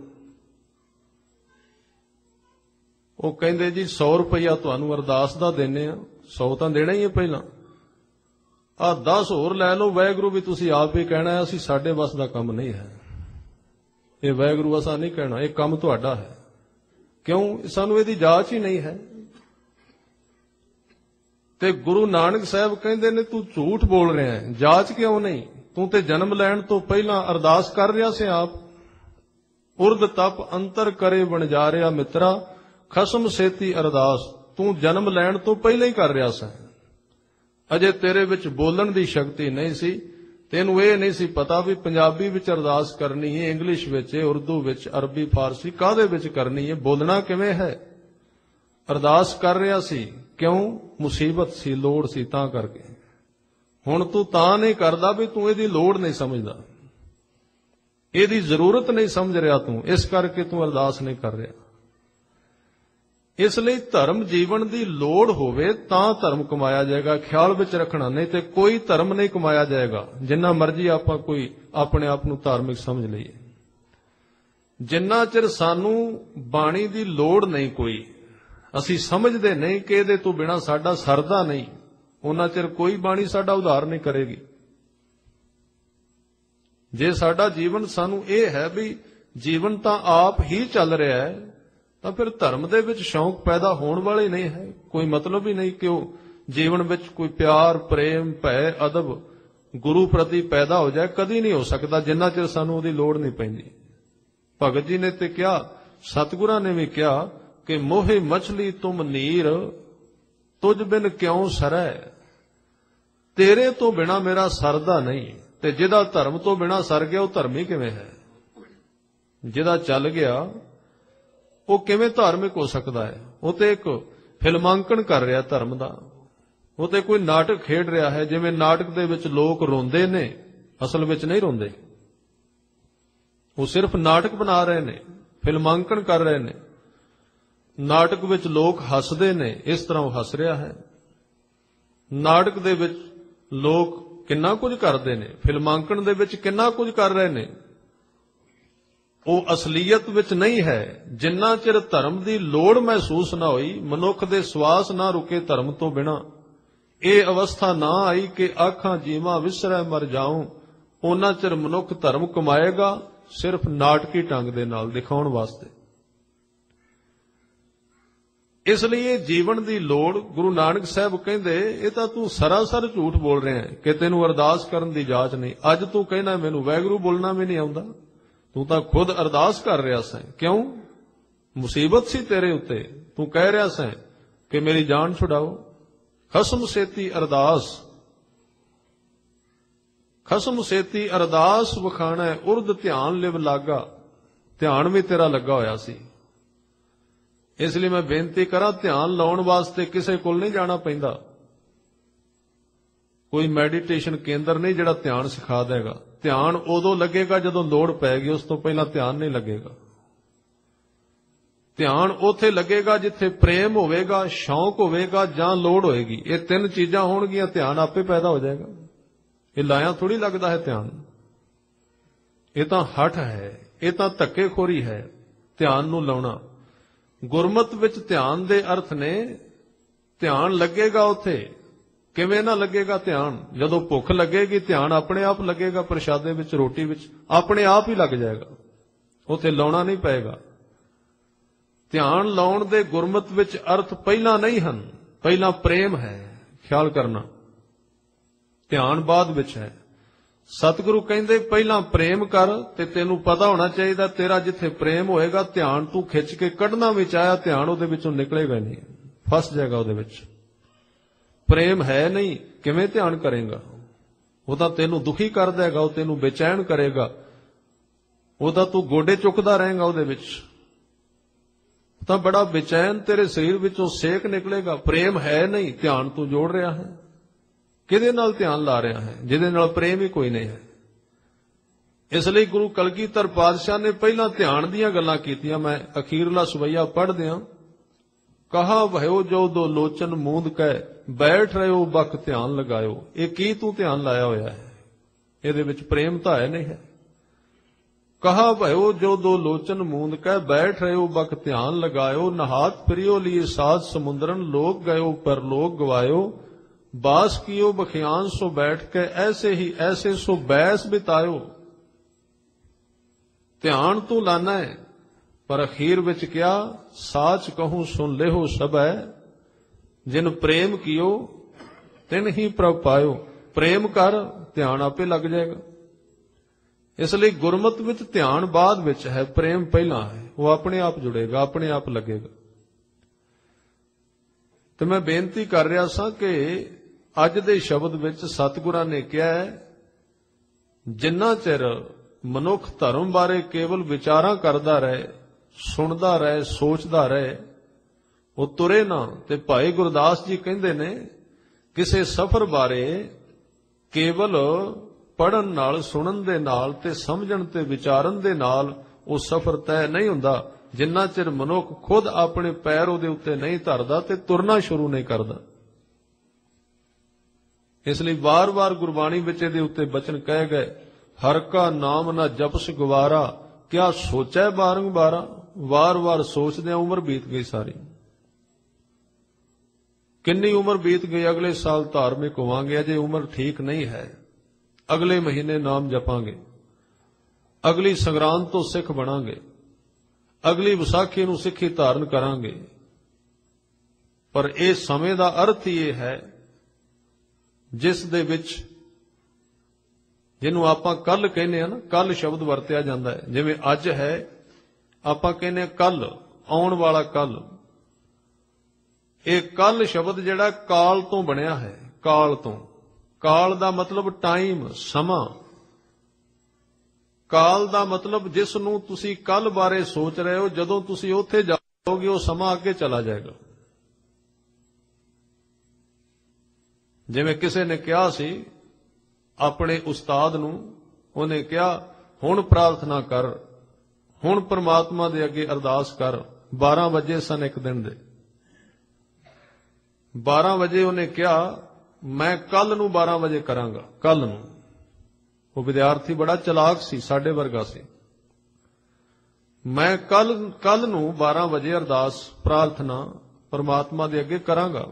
ਉਹ ਕਹਿੰਦੇ ਜੀ 100 ਰੁਪਇਆ ਤੁਹਾਨੂੰ ਅਰਦਾਸ ਦਾ ਦੇਣੇ ਆ, 100 ਤਾਂ ਦੇਣਾ ਹੀ ਹੈ ਪਹਿਲਾਂ, ਆ 10 ਹੋਰ ਲੈ ਲਓ, ਵਾਹਿਗੁਰੂ ਵੀ ਤੁਸੀਂ ਆਪ ਹੀ ਕਹਿਣਾ ਹੈ, ਅਸੀਂ ਸਾਡੇ ਵੱਸ ਦਾ ਕੰਮ ਨਹੀਂ ਹੈ। ਇਹ ਵਾਹਿਗੁਰੂ ਅਸਾਂ ਨਹੀਂ ਕਹਿਣਾ, ਇਹ ਕੰਮ ਤੁਹਾਡਾ ਹੈ। ਕਿਉਂ? ਸਾਨੂੰ ਇਹਦੀ ਜਾਂਚ ਹੀ ਨਹੀਂ ਹੈ। ਤੇ ਗੁਰੂ ਨਾਨਕ ਸਾਹਿਬ ਕਹਿੰਦੇ ਨੇ ਤੂੰ ਝੂਠ ਬੋਲ ਰਿਹਾ ਹੈ, ਜਾਂਚ ਕਿਉਂ ਨਹੀਂ? ਤੂੰ ਤੇ ਜਨਮ ਲੈਣ ਤੋਂ ਪਹਿਲਾਂ ਅਰਦਾਸ ਕਰ ਰਿਹਾ ਸੀ ਆਪ। ਉਰਦ ਤਪ ਅੰਤਰ ਕਰੇ ਵਣਜਾਰਿਆ ਮਿੱਤਰਾ, ਖਸਮ ਸੇਤੀ ਅਰਦਾਸ। ਤੂੰ ਜਨਮ ਲੈਣ ਤੋਂ ਪਹਿਲਾਂ ਹੀ ਕਰ ਰਿਹਾ ਸੀ। ਅਜੇ ਤੇਰੇ ਵਿੱਚ ਬੋਲਣ ਦੀ ਸ਼ਕਤੀ ਨਹੀਂ ਸੀ। ਤੈਨੂੰ ਇਹ ਨਹੀਂ ਸੀ ਪਤਾ ਵੀ ਪੰਜਾਬੀ ਵਿੱਚ ਅਰਦਾਸ ਕਰਨੀ ਹੈ, ਇੰਗਲਿਸ਼ ਵਿੱਚ, ਉਰਦੂ ਵਿੱਚ, ਅਰਬੀ, ਫਾਰਸੀ, ਕਾਹਦੇ ਵਿੱਚ ਕਰਨੀ ਹੈ, ਬੋਲਣਾ ਕਿਵੇਂ ਹੈ। ਅਰਦਾਸ ਕਰ ਰਿਹਾ ਸੀ ਕਿਉਂ? ਮੁਸੀਬਤ ਸੀ, ਲੋੜ ਸੀ, ਤਾਂ ਕਰਕੇ। ਹੁਣ ਤੂੰ ਤਾਂ ਨਹੀਂ ਕਰਦਾ ਵੀ ਤੂੰ ਇਹਦੀ ਲੋੜ ਨਹੀਂ ਸਮਝਦਾ, ਇਹਦੀ ਜ਼ਰੂਰਤ ਨਹੀਂ ਸਮਝ ਰਿਹਾ ਤੂੰ, ਇਸ ਕਰਕੇ ਤੂੰ ਅਰਦਾਸ ਨਹੀਂ ਕਰ ਰਿਹਾ। ਇਸ ਲਈ ਧਰਮ ਜੀਵਨ ਦੀ ਲੋੜ ਹੋਵੇ ਤਾਂ ਧਰਮ ਕਮਾਇਆ ਜਾਏਗਾ, ਖਿਆਲ ਵਿੱਚ ਰੱਖਣਾ। ਨਹੀਂ ਤੇ ਕੋਈ ਧਰਮ ਨਹੀਂ ਕਮਾਇਆ ਜਾਏਗਾ, ਜਿੰਨਾ ਮਰਜ਼ੀ ਆਪਾਂ ਕੋਈ ਆਪਣੇ ਆਪ ਨੂੰ ਧਾਰਮਿਕ ਸਮਝ ਲਈਏ। ਜਿੰਨਾ ਚਿਰ ਸਾਨੂੰ ਬਾਣੀ ਦੀ ਲੋੜ ਨਹੀਂ, ਕੋਈ ਅਸੀਂ ਸਮਝਦੇ ਨਹੀਂ ਕਿ ਇਹਦੇ ਤੋਂ ਬਿਨਾਂ ਸਾਡਾ ਸਰਦਾ ਨਹੀਂ, ਉਹਨਾਂ ਚਿਰ ਕੋਈ ਬਾਣੀ ਸਾਡਾ ਉਧਾਰ ਨਹੀਂ ਕਰੇਗੀ। ਜੇ ਸਾਡਾ ਜੀਵਨ ਸਾਨੂੰ ਇਹ ਹੈ ਵੀ ਜੀਵਨ ਤਾਂ ਆਪ ਹੀ ਚੱਲ ਰਿਹਾ ਹੈ, ਤਾਂ ਫਿਰ ਧਰਮ ਦੇ ਵਿੱਚ ਸ਼ੌਂਕ ਪੈਦਾ ਹੋਣ ਵਾਲੇ ਨਹੀਂ ਹੈ। ਕੋਈ ਮਤਲਬ ਹੀ ਨਹੀਂ ਕਿ ਉਹ ਜੀਵਨ ਵਿੱਚ ਕੋਈ ਪਿਆਰ, ਪ੍ਰੇਮ, ਭੈ, ਅਦਬ ਗੁਰੂ ਪ੍ਰਤੀ ਪੈਦਾ ਹੋ ਜਾਏ। ਕਦੀ ਨਹੀਂ ਹੋ ਸਕਦਾ ਜਿੰਨਾ ਚਿਰ ਸਾਨੂੰ ਉਹਦੀ ਲੋੜ ਨਹੀਂ ਪੈਂਦੀ। ਭਗਤ ਜੀ ਨੇ ਤੇ ਕਿਹਾ, ਸਤਿਗੁਰਾਂ ਨੇ ਵੀ ਕਿਹਾ ਕਿ ਮੋਹੇ ਮਛਲੀ ਤੁਮ ਨੀਰ, ਤੁਝ ਬਿਨ ਕਿਉਂ ਸਰੈ। ਤੇਰੇ ਤੋਂ ਬਿਨਾ ਮੇਰਾ ਸਰਦਾ ਨਹੀਂ। ਤੇ ਜਿਹਦਾ ਧਰਮ ਤੋਂ ਬਿਨਾ ਸਰ ਗਿਆ ਉਹ ਧਰਮੀ ਕਿਵੇਂ ਹੈ? ਜਿਹਦਾ ਚੱਲ ਗਿਆ ਉਹ ਕਿਵੇਂ ਧਾਰਮਿਕ ਹੋ ਸਕਦਾ ਹੈ? ਉਹ ਤੇ ਇੱਕ ਫਿਲਮਾਂਕਣ ਕਰ ਰਿਹਾ ਧਰਮ ਦਾ, ਉਹ ਤੇ ਕੋਈ ਨਾਟਕ ਖੇਡ ਰਿਹਾ ਹੈ। ਜਿਵੇਂ ਨਾਟਕ ਦੇ ਵਿੱਚ ਲੋਕ ਰੋਂਦੇ ਨੇ, ਅਸਲ ਵਿੱਚ ਨਹੀਂ ਰੋਂਦੇ, ਉਹ ਸਿਰਫ ਨਾਟਕ ਬਣਾ ਰਹੇ ਨੇ, ਫਿਲਮਾਂਕਣ ਕਰ ਰਹੇ ਨੇ। ਨਾਟਕ ਵਿੱਚ ਲੋਕ ਹੱਸਦੇ ਨੇ, ਇਸ ਤਰ੍ਹਾਂ ਉਹ ਹੱਸ ਰਿਹਾ ਹੈ। ਨਾਟਕ ਦੇ ਵਿੱਚ ਲੋਕ ਕਿੰਨਾ ਕੁਝ ਕਰਦੇ ਨੇ, ਫਿਲਮਾਂਕਣ ਦੇ ਵਿੱਚ ਕਿੰਨਾ ਕੁਝ ਕਰ ਰਹੇ ਨੇ, ਉਹ ਅਸਲੀਅਤ ਵਿੱਚ ਨਹੀਂ ਹੈ। ਜਿੰਨਾ ਚਿਰ ਧਰਮ ਦੀ ਲੋੜ ਮਹਿਸੂਸ ਨਾ ਹੋਈ, ਮਨੁੱਖ ਦੇ ਸਵਾਸ ਨਾ ਰੁਕੇ ਧਰਮ ਤੋਂ ਬਿਨਾ, ਇਹ ਅਵਸਥਾ ਨਾ ਆਈ ਕਿ ਆਖਾਂ ਜੀਵਾਂ ਵਿਸਰੈ ਮਰ ਜਾਉਂ, ਉਹਨਾਂ ਚਿਰ ਮਨੁੱਖ ਧਰਮ ਕਮਾਏਗਾ ਸਿਰਫ ਨਾਟਕੀ ਢੰਗ ਦੇ ਨਾਲ ਦਿਖਾਉਣ ਵਾਸਤੇ। ਇਸ ਲਈ ਇਹ ਜੀਵਨ ਦੀ ਲੋੜ, ਗੁਰੂ ਨਾਨਕ ਸਾਹਿਬ ਕਹਿੰਦੇ ਇਹ ਤਾਂ ਤੂੰ ਸਰਾਸਰ ਝੂਠ ਬੋਲ ਰਿਹਾ ਹੈ ਕਿ ਤੈਨੂੰ ਅਰਦਾਸ ਕਰਨ ਦੀ ਜਾਚ ਨਹੀਂ। ਅੱਜ ਤੂੰ ਕਹਿੰਦਾ ਮੈਨੂੰ ਵਾਹਿਗੁਰੂ ਬੋਲਣਾ ਵੀ ਨਹੀਂ ਆਉਂਦਾ, ਤੂੰ ਤਾਂ ਖੁਦ ਅਰਦਾਸ ਕਰ ਰਿਹਾ ਸੈਂ। ਕਿਉਂ? ਮੁਸੀਬਤ ਸੀ ਤੇਰੇ ਉੱਤੇ, ਤੂੰ ਕਹਿ ਰਿਹਾ ਸੈਂ ਕਿ ਮੇਰੀ ਜਾਨ ਛੁਡਾਓ। ਖਸਮ ਸੇਤੀ ਅਰਦਾਸ, ਖਸਮ ਸੇਤੀ ਅਰਦਾਸ ਵਖਾਣਾ, ਉਰਦ ਧਿਆਨ ਲਿਵ ਲਾਗਾ। ਧਿਆਨ ਵੀ ਤੇਰਾ ਲੱਗਾ ਹੋਇਆ ਸੀ। ਇਸ ਲਈ ਮੈਂ ਬੇਨਤੀ ਕਰਾਂ, ਧਿਆਨ ਲਾਉਣ ਵਾਸਤੇ ਕਿਸੇ ਕੋਲ ਨਹੀਂ ਜਾਣਾ ਪੈਂਦਾ। ਕੋਈ ਮੈਡੀਟੇਸ਼ਨ ਕੇਂਦਰ ਨਹੀਂ ਜਿਹੜਾ ਧਿਆਨ ਸਿਖਾ ਦੇਗਾ। ਧਿਆਨ ਉਦੋਂ ਲੱਗੇਗਾ ਜਦੋਂ ਲੋੜ ਪੈਗੀ, ਉਸ ਤੋਂ ਪਹਿਲਾਂ ਧਿਆਨ ਨਹੀਂ ਲੱਗੇਗਾ। ਧਿਆਨ ਉੱਥੇ ਲੱਗੇਗਾ ਜਿੱਥੇ ਪ੍ਰੇਮ ਹੋਵੇਗਾ, ਸ਼ੌਂਕ ਹੋਵੇਗਾ ਜਾਂ ਲੋੜ ਹੋਏਗੀ। ਇਹ ਤਿੰਨ ਚੀਜ਼ਾਂ ਹੋਣਗੀਆਂ, ਧਿਆਨ ਆਪੇ ਪੈਦਾ ਹੋ ਜਾਏਗਾ। ਇਹ ਲਾਇਆ ਥੋੜੀ ਲੱਗਦਾ ਹੈ ਧਿਆਨ। ਇਹ ਤਾਂ ਹਠ ਹੈ, ਇਹ ਤਾਂ ਧੱਕੇਖੋਰੀ ਹੈ ਧਿਆਨ ਨੂੰ ਲਾਉਣਾ। ਗੁਰਮਤਿ ਵਿੱਚ ਧਿਆਨ ਦੇ ਅਰਥ ਨੇ ਧਿਆਨ ਲੱਗੇਗਾ ਉੱਥੇ। ਕਿਵੇਂ ਨਾ ਲੱਗੇਗਾ ਧਿਆਨ? ਜਦੋਂ ਭੁੱਖ ਲੱਗੇਗੀ ਧਿਆਨ ਆਪਣੇ ਆਪ ਲੱਗੇਗਾ, ਪ੍ਰਸ਼ਾਦੇ ਵਿੱਚ ਰੋਟੀ ਵਿੱਚ ਆਪਣੇ ਆਪ ਹੀ ਲੱਗ ਜਾਏਗਾ, ਉੱਥੇ ਲਾਉਣਾ ਨਹੀਂ ਪਏਗਾ। ਧਿਆਨ ਲਾਉਣ ਦੇ ਗੁਰਮਤਿ ਵਿੱਚ ਅਰਥ ਪਹਿਲਾਂ ਨਹੀਂ ਹਨ, ਪਹਿਲਾਂ ਪ੍ਰੇਮ ਹੈ, ਖਿਆਲ ਕਰਨਾ। ਧਿਆਨ ਬਾਅਦ ਵਿੱਚ ਹੈ। ਸਤਿਗੁਰੂ ਕਹਿੰਦੇ ਪਹਿਲਾਂ ਪ੍ਰੇਮ ਕਰ, ਤੇ ਤੈਨੂੰ ਪਤਾ ਹੋਣਾ ਚਾਹੀਦਾ ਤੇਰਾ ਜਿੱਥੇ ਪ੍ਰੇਮ ਹੋਏਗਾ ਧਿਆਨ ਤੂੰ ਖਿੱਚ ਕੇ ਕੱਢਣਾ ਵੀ ਚਾਹਿਆ ਧਿਆਨ ਉਹਦੇ ਵਿੱਚੋਂ ਨਿਕਲੇਗਾ ਨਹੀਂ, ਫਸ ਜਾਏਗਾ ਉਹਦੇ ਵਿੱਚ। ਪ੍ਰੇਮ ਹੈ ਨਹੀਂ, ਕਿਵੇਂ ਧਿਆਨ ਕਰੇਗਾ? ਉਹ ਤਾਂ ਤੈਨੂੰ ਦੁਖੀ ਕਰ ਦੇਗਾ, ਉਹ ਤੈਨੂੰ ਬੇਚੈਨ ਕਰੇਗਾ, ਉਹਦਾ ਤੂੰ ਗੋਡੇ ਚੁੱਕਦਾ ਰਹੇਗਾ ਉਹਦੇ ਵਿੱਚ, ਤਾਂ ਬੜਾ ਬੇਚੈਨ ਤੇਰੇ ਸਰੀਰ ਵਿੱਚੋਂ ਸੇਕ ਨਿਕਲੇਗਾ। ਪ੍ਰੇਮ ਹੈ ਨਹੀਂ, ਧਿਆਨ ਤੂੰ ਜੋੜ ਰਿਹਾ ਹੈ, ਕਿਹਦੇ ਨਾਲ ਧਿਆਨ ਲਾ ਰਿਹਾ ਹੈ? ਜਿਹਦੇ ਨਾਲ ਪ੍ਰੇਮ ਹੀ ਕੋਈ ਨਹੀਂ ਹੈ। ਇਸ ਲਈ ਗੁਰੂ ਕਲਗੀਧਰ ਪਾਤਸ਼ਾਹ ਨੇ ਪਹਿਲਾਂ ਧਿਆਨ ਦੀਆਂ ਗੱਲਾਂ ਕੀਤੀਆਂ। ਮੈਂ ਅਖੀਰਲਾ ਸਵਈਆ ਪੜ੍ਹਦਿਆਂ ਕਹਾ ਭਇਓ ਜੋ ਦੋ ਲੋਚਨ ਮੂੰਦ ਕੈ ਬੈਠ ਰਹਿਓ ਬਕ ਧਿਆਨ ਲਗਾਇਓ। ਇਹ ਕੀ ਤੂੰ ਧਿਆਨ ਲਾਇਆ ਹੋਇਆ ਹੈ? ਇਹਦੇ ਵਿੱਚ ਪ੍ਰੇਮ ਤਾਂ ਹੈ ਨਹੀਂ ਹੈ। ਕਹਾ ਭਇਓ ਜੋ ਦੋ ਲੋਚਨ ਮੂੰਦ ਕੈ ਬੈਠ ਰਹਿਓ ਬਕ ਧਿਆਨ ਲਗਾਇਓ। ਨਹਾਤ ਫਿਰਿਓ ਲਈ ਸਾਧ ਸਮੁੰਦਰਨ ਲੋਕ ਗਇਓ ਪਰ ਲੋਕ ਗਵਾਇਓ। बास कियो बखियान सो बैठ के ऐसे ही ऐसे सो बैस बितायो। ध्यान तू लाना है पर अखीर विच क्या साच कहूं सुन लेहो सब है। जिन प्रेम कियो तिन ही प्रभ पायो। प्रेम कर ध्यान आपे लग जाएगा। इसलिए गुरमत विच ध्यान बाद विच है, प्रेम पहला है। वो अपने आप जुड़ेगा, अपने आप लगेगा। तो मैं बेनती कर रहा सा कि ਅੱਜ ਦੇ ਸ਼ਬਦ ਵਿੱਚ ਸਤਿਗੁਰਾਂ ਨੇ ਕਿਹਾ ਹੈ, ਜਿੰਨਾ ਚਿਰ ਮਨੁੱਖ ਧਰਮ ਬਾਰੇ ਕੇਵਲ ਵਿਚਾਰਾਂ ਕਰਦਾ ਰਹੇ, ਸੁਣਦਾ ਰਹੇ, ਸੋਚਦਾ ਰਹੇ, ਉਹ ਤੁਰੇ ਨਾ। ਤੇ ਭਾਈ ਗੁਰਦਾਸ ਜੀ ਕਹਿੰਦੇ ਨੇ ਕਿਸੇ ਸਫ਼ਰ ਬਾਰੇ ਕੇਵਲ ਪੜ੍ਹਨ ਨਾਲ, ਸੁਣਨ ਦੇ ਨਾਲ ਤੇ ਸਮਝਣ ਤੇ ਵਿਚਾਰਨ ਦੇ ਨਾਲ ਉਹ ਸਫ਼ਰ ਤੈਅ ਨਹੀਂ ਹੁੰਦਾ, ਜਿੰਨਾ ਚਿਰ ਮਨੁੱਖ ਖੁਦ ਆਪਣੇ ਪੈਰ ਉਹਦੇ ਉੱਤੇ ਨਹੀਂ ਧਰਦਾ ਤੇ ਤੁਰਨਾ ਸ਼ੁਰੂ ਨਹੀਂ ਕਰਦਾ। ਇਸ ਲਈ ਵਾਰ-ਵਾਰ ਗੁਰਬਾਣੀ ਵਿੱਚ ਇਹਦੇ ਉੱਤੇ ਬਚਨ ਕਹੇ ਗਏ, ਹਰ ਕਾ ਨਾਮ ਨਾ ਜਪਸ ਗਵਾਰਾ, ਕਿਆ ਸੋਚੈ ਬਾਰੰਬਾਰਾ। ਵਾਰ-ਵਾਰ ਸੋਚਦਿਆਂ ਉਮਰ ਬੀਤ ਗਈ ਸਾਰੀ। ਕਿੰਨੀ ਉਮਰ ਬੀਤ ਗਈ, ਅਗਲੇ ਸਾਲ ਧਾਰਮਿਕ ਹੋਵਾਂਗੇ, ਅਜੇ ਉਮਰ ਠੀਕ ਨਹੀਂ ਹੈ। ਅਗਲੇ ਮਹੀਨੇ ਨਾਮ ਜਪਾਂਗੇ, ਅਗਲੀ ਸੰਗਰਾਂਦ ਤੋਂ ਸਿੱਖ ਬਣਾਂਗੇ, ਅਗਲੀ ਵਿਸਾਖੀ ਨੂੰ ਸਿੱਖੀ ਧਾਰਨ ਕਰਾਂਗੇ। ਪਰ ਇਹ ਸਮੇਂ ਦਾ ਅਰਥ ਹੀ ਇਹ ਹੈ ਜਿਸ ਦੇ ਵਿੱਚ, ਜਿਹਨੂੰ ਆਪਾਂ ਕੱਲ ਕਹਿੰਦੇ ਆ ਨਾ, ਕੱਲ ਸ਼ਬਦ ਵਰਤਿਆ ਜਾਂਦਾ ਹੈ। ਜਿਵੇਂ ਅੱਜ ਹੈ, ਆਪਾਂ ਕਹਿੰਦੇ ਕੱਲ, ਆਉਣ ਵਾਲਾ ਕੱਲ। ਇਹ ਕੱਲ ਸ਼ਬਦ ਜਿਹੜਾ ਕਾਲ ਤੋਂ ਬਣਿਆ ਹੈ, ਕਾਲ ਤੋਂ। ਕਾਲ ਦਾ ਮਤਲਬ ਟਾਈਮ, ਸਮਾਂ। ਕਾਲ ਦਾ ਮਤਲਬ ਜਿਸ ਨੂੰ ਤੁਸੀਂ ਕੱਲ ਬਾਰੇ ਸੋਚ ਰਹੇ ਹੋ, ਜਦੋਂ ਤੁਸੀਂ ਉੱਥੇ ਜਾਓਗੇ ਉਹ ਸਮਾਂ ਅੱਗੇ ਚਲਾ ਜਾਏਗਾ। ਜਿਵੇਂ ਕਿਸੇ ਨੇ ਕਿਹਾ ਸੀ ਆਪਣੇ ਉਸਤਾਦ ਨੂੰ, ਉਹਨੇ ਕਿਹਾ ਹੁਣ ਪ੍ਰਾਰਥਨਾ ਕਰ, ਹੁਣ ਪ੍ਰਮਾਤਮਾ ਦੇ ਅੱਗੇ ਅਰਦਾਸ ਕਰ। 12 ਵਜੇ ਸਨ ਇੱਕ ਦਿਨ ਦੇ। 12 ਵਜੇ ਉਹਨੇ ਕਿਹਾ ਮੈਂ ਕੱਲ ਨੂੰ 12 ਵਜੇ ਕਰਾਂਗਾ, ਕੱਲ ਨੂੰ। ਉਹ ਵਿਦਿਆਰਥੀ ਬੜਾ ਚਲਾਕ ਸੀ, ਸਾਡੇ ਵਰਗਾ ਸੀ। ਮੈਂ ਕੱਲ ਨੂੰ 12 ਵਜੇ ਅਰਦਾਸ ਪ੍ਰਾਰਥਨਾ ਪ੍ਰਮਾਤਮਾ ਦੇ ਅੱਗੇ ਕਰਾਂਗਾ।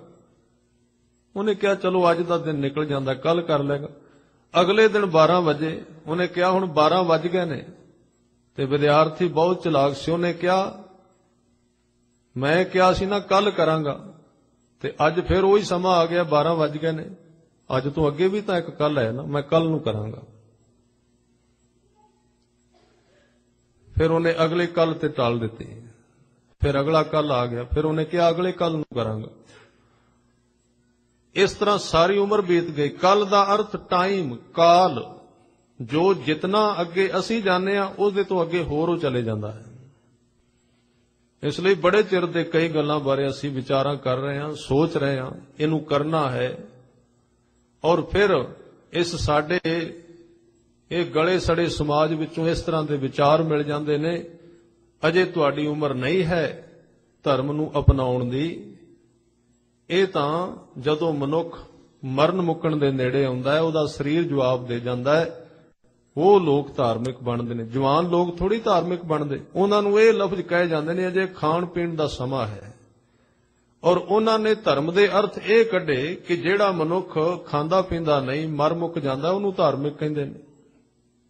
ਉਹਨੇ ਕਿਹਾ ਚਲੋ ਅੱਜ ਦਾ ਦਿਨ ਨਿਕਲ ਜਾਂਦਾ, ਕੱਲ ਕਰ ਲੇਗਾ। ਅਗਲੇ ਦਿਨ 12 ਵਜੇ ਉਹਨੇ ਕਿਹਾ ਹੁਣ 12 ਵੱਜ ਗਏ ਨੇ। ਤੇ ਵਿਦਿਆਰਥੀ ਬਹੁਤ ਚਲਾਕ ਸੀ, ਉਹਨੇ ਕਿਹਾ ਮੈਂ ਕਿਹਾ ਸੀ ਨਾ ਕੱਲ ਕਰਾਂਗਾ, ਤੇ ਅੱਜ ਫਿਰ ਉਹੀ ਸਮਾਂ ਆ ਗਿਆ, 12 ਵੱਜ ਗਏ ਨੇ। ਅੱਜ ਤੋਂ ਅੱਗੇ ਵੀ ਤਾਂ ਇੱਕ ਕੱਲ ਹੈ ਨਾ, ਮੈਂ ਕੱਲ ਨੂੰ ਕਰਾਂਗਾ। ਫਿਰ ਉਹਨੇ ਅਗਲੇ ਕੱਲ ਤੇ ਟਾਲ ਦਿੱਤੀ। ਫਿਰ ਅਗਲਾ ਕੱਲ ਆ ਗਿਆ, ਫਿਰ ਉਹਨੇ ਕਿਹਾ ਅਗਲੇ ਕੱਲ ਨੂੰ ਕਰਾਂਗਾ। ਇਸ ਤਰ੍ਹਾਂ ਸਾਰੀ ਉਮਰ ਬੀਤ ਗਈ। ਕੱਲ ਦਾ ਅਰਥ ਟਾਈਮ, ਕਾਲ। ਜੋ ਜਿਤਨਾ ਅੱਗੇ ਅਸੀਂ ਜਾਂਦੇ ਆ ਉਹਦੇ ਤੋਂ ਅੱਗੇ ਹੋਰ ਉਹ ਚਲੇ ਜਾਂਦਾ ਹੈ। ਇਸ ਲਈ ਬੜੇ ਚਿਰ ਦੇ ਕਈ ਗੱਲਾਂ ਬਾਰੇ ਅਸੀਂ ਵਿਚਾਰਾਂ ਕਰ ਰਹੇ ਹਾਂ, ਸੋਚ ਰਹੇ ਹਾਂ, ਇਹਨੂੰ ਕਰਨਾ ਹੈ। ਔਰ ਫਿਰ ਇਸ ਸਾਡੇ ਇਹ ਗਲੇ ਸੜੇ ਸਮਾਜ ਵਿੱਚੋਂ ਇਸ ਤਰ੍ਹਾਂ ਦੇ ਵਿਚਾਰ ਮਿਲ ਜਾਂਦੇ ਨੇ, ਅਜੇ ਤੁਹਾਡੀ ਉਮਰ ਨਹੀਂ ਹੈ ਧਰਮ ਨੂੰ ਅਪਣਾਉਣ ਦੀ। ਇਹ ਤਾਂ ਜਦੋਂ ਮਨੁੱਖ ਮਰਨ ਮੁੱਕਣ ਦੇ ਨੇੜੇ ਆਉਂਦਾ ਹੈ, ਉਹਦਾ ਸਰੀਰ ਜਵਾਬ ਦੇ ਜਾਂਦਾ ਹੈ, ਉਹ ਲੋਕ ਧਾਰਮਿਕ ਬਣਦੇ ਨੇ। ਜਵਾਨ ਲੋਕ ਥੋੜੀ ਧਾਰਮਿਕ ਬਣਦੇ। ਉਹਨਾਂ ਨੂੰ ਇਹ ਲਫ਼ਜ਼ ਕਹੇ ਜਾਂਦੇ ਨੇ ਅਜੇ ਖਾਣ ਪੀਣ ਦਾ ਸਮਾਂ ਹੈ। ਔਰ ਉਹਨਾਂ ਨੇ ਧਰਮ ਦੇ ਅਰਥ ਇਹ ਕੱਢੇ ਕਿ ਜਿਹੜਾ ਮਨੁੱਖ ਖਾਂਦਾ ਪੀਂਦਾ ਨਹੀਂ, ਮਰ ਮੁੱਕ ਜਾਂਦਾ, ਉਹਨੂੰ ਧਾਰਮਿਕ ਕਹਿੰਦੇ ਨੇ।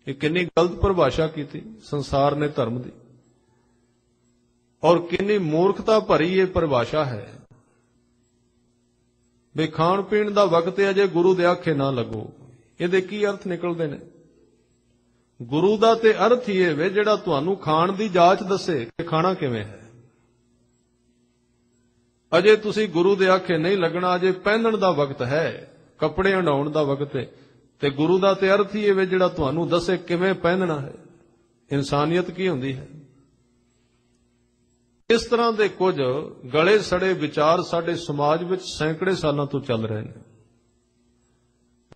ਇਹ ਕਿੰਨੀ ਗਲਤ ਪਰਿਭਾਸ਼ਾ ਕੀਤੀ ਸੰਸਾਰ ਨੇ ਧਰਮ ਦੀ, ਔਰ ਕਿੰਨੀ ਮੂਰਖਤਾ ਭਰੀ ਇਹ ਪਰਿਭਾਸ਼ਾ ਹੈ। ਵੀ ਖਾਣ ਪੀਣ ਦਾ ਵਕਤ ਹੈ, ਅਜੇ ਗੁਰੂ ਦੇ ਆਖੇ ਨਾ ਲੱਗੋ। ਇਹਦੇ ਕੀ ਅਰਥ ਨਿਕਲਦੇ ਨੇ? ਗੁਰੂ ਦਾ ਤੇ ਅਰਥ ਹੀ ਇਹ ਵੇ ਜਿਹੜਾ ਤੁਹਾਨੂੰ ਖਾਣ ਦੀ ਜਾਚ ਦੱਸੇ ਕਿ ਖਾਣਾ ਕਿਵੇਂ ਹੈ। ਅਜੇ ਤੁਸੀਂ ਗੁਰੂ ਦੇ ਆਖੇ ਨਹੀਂ ਲੱਗਣਾ, ਅਜੇ ਪਹਿਨਣ ਦਾ ਵਕਤ ਹੈ, ਕੱਪੜੇ ਹੰਡਾਉਣ ਦਾ ਵਕਤ ਹੈ। ਤੇ ਗੁਰੂ ਦਾ ਤੇ ਅਰਥ ਹੀ ਇਹ ਵੇ ਜਿਹੜਾ ਤੁਹਾਨੂੰ ਦੱਸੇ ਕਿਵੇਂ ਪਹਿਨਣਾ ਹੈ, ਇਨਸਾਨੀਅਤ ਕੀ ਹੁੰਦੀ ਹੈ। ਇਸ ਤਰ੍ਹਾਂ ਦੇ ਕੁਝ ਗਲੇ ਸੜੇ ਵਿਚਾਰ ਸਾਡੇ ਸਮਾਜ ਵਿੱਚ ਸੈਂਕੜੇ ਸਾਲਾਂ ਤੋਂ ਚੱਲ ਰਹੇ ਨੇ।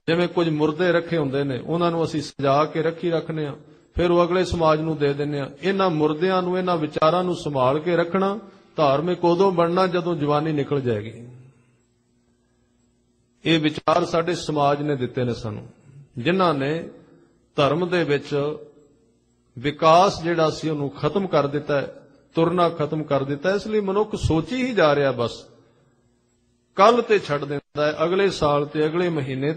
ਜਿਵੇਂ ਕੁਝ ਮੁਰਦੇ ਰੱਖੇ ਹੁੰਦੇ ਨੇ, ਉਹਨਾਂ ਨੂੰ ਅਸੀਂ ਸਜਾ ਕੇ ਰੱਖੀ ਰੱਖਦੇ ਹਾਂ, ਫਿਰ ਉਹ ਅਗਲੇ ਸਮਾਜ ਨੂੰ ਦੇ ਦਿੰਦੇ ਹਾਂ। ਇਹਨਾਂ ਮੁਰਦਿਆਂ ਨੂੰ, ਇਹਨਾਂ ਵਿਚਾਰਾਂ ਨੂੰ ਸੰਭਾਲ ਕੇ ਰੱਖਣਾ ਧਾਰਮਿਕ ਉਦੋਂ ਬਣਨਾ ਜਦੋਂ ਜਵਾਨੀ ਨਿਕਲ ਜਾਏਗੀ। ਇਹ ਵਿਚਾਰ ਸਾਡੇ ਸਮਾਜ ਨੇ ਦਿੱਤੇ ਨੇ ਸਾਨੂੰ, ਜਿਨ੍ਹਾਂ ਨੇ ਧਰਮ ਦੇ ਵਿੱਚ ਵਿਕਾਸ ਜਿਹੜਾ ਸੀ ਉਹਨੂੰ ਖਤਮ ਕਰ ਦਿੱਤਾ ਹੈ, ਤੁਰਨਾ ਖਤਮ ਕਰ ਦਿੱਤਾ। ਇਸ ਲਈ ਮਨੁੱਖ ਸੋਚੀ ਹੀ ਜਾ ਰਿਹਾ, ਬਸ ਕੱਲ ਤੇ ਛੱਡ ਦਿੰਦਾ ਹੈ, ਅਗਲੇ ਸਾਲ ਤੇ ਅਗਲੇ ਮਹੀਨੇ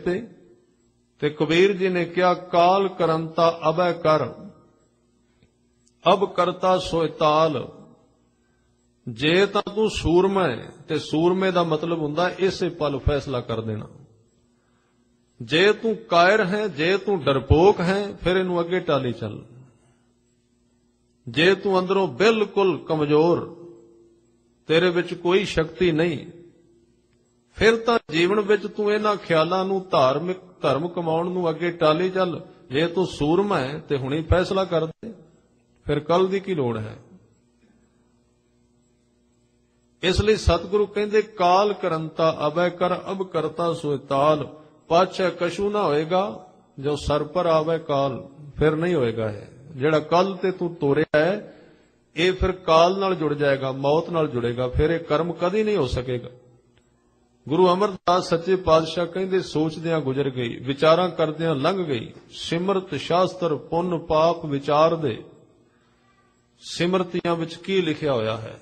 ਤੇ ਕਬੀਰ ਜੀ ਨੇ ਕਿਹਾ ਕਾਲ ਕਰੰਤਾ ਅਬੈ ਕਰ, ਅਬ ਕਰਤਾ ਸੋਇ ਤਾਲ। ਜੇ ਤਾਂ ਤੂੰ ਸੂਰਮਾ ਹੈ, ਤੇ ਸੂਰਮੇ ਦਾ ਮਤਲਬ ਹੁੰਦਾ ਇਸੇ ਪਲ ਫੈਸਲਾ ਕਰ ਦੇਣਾ। ਜੇ ਤੂੰ ਕਾਇਰ ਹੈ, ਜੇ ਤੂੰ ਡਰਪੋਕ ਹੈ, ਫਿਰ ਇਹਨੂੰ ਅੱਗੇ ਟਾਲੀ ਚੱਲ। ਜੇ ਤੂੰ ਅੰਦਰੋਂ ਬਿਲਕੁਲ ਕਮਜ਼ੋਰ, ਤੇਰੇ ਵਿੱਚ ਕੋਈ ਸ਼ਕਤੀ ਨਹੀਂ, ਫਿਰ ਤਾਂ ਜੀਵਨ ਵਿੱਚ ਤੂੰ ਇਹਨਾਂ ਖਿਆਲਾਂ ਨੂੰ ਧਰਮ ਕਮਾਉਣ ਨੂੰ ਅੱਗੇ ਟਾਲੀ ਚੱਲ। ਜੇ ਤੂੰ ਸੂਰਮਾ ਹੈ ਤੇ ਹੁਣੇ ਫੈਸਲਾ ਕਰ ਦੇ, ਫਿਰ ਕੱਲ ਦੀ ਕੀ ਲੋੜ ਹੈ। ਇਸ ਲਈ ਸਤਿਗੁਰੂ ਕਹਿੰਦੇ ਕਾਲ ਕਰੰਤਾ ਅਬੈ ਕਰ, ਅਬ ਕਰਤਾ ਸੋਇ ਤਾਲ। ਪਾਛੈ ਕਛੂ ਨਾ ਹੋਏਗਾ, ਜੋ ਸਰ ਪਰ ਆਵੇ ਕਾਲ। ਫਿਰ ਨਹੀਂ ਹੋਏਗਾ ਇਹ ਜਿਹੜਾ ਕੱਲ ਤੇ ਤੂੰ ਤੋਰਿਆ ਹੈ, ਇਹ ਫਿਰ ਕਾਲ ਨਾਲ ਜੁੜ ਜਾਏਗਾ, ਮੌਤ ਨਾਲ ਜੁੜੇਗਾ। ਫਿਰ ਇਹ ਕਰਮ ਕਦੀ ਨਹੀਂ ਹੋ ਸਕੇਗਾ। ਗੁਰੂ ਅਮਰਦਾਸ ਸੱਚੇ ਪਾਤਸ਼ਾਹ ਕਹਿੰਦੇ ਸੋਚਦਿਆਂ ਗੁਜ਼ਰ ਗਈ, ਵਿਚਾਰਾਂ ਕਰਦਿਆਂ ਲੰਘ ਗਈ। ਸਿਮਰਤ ਸ਼ਾਸਤਰ ਪੁੰਨ ਪਾਪ ਵਿਚਾਰ ਦੇ। ਸਿਮਰਤੀਆਂ ਵਿੱਚ ਕੀ ਲਿਖਿਆ ਹੋਇਆ ਹੈ,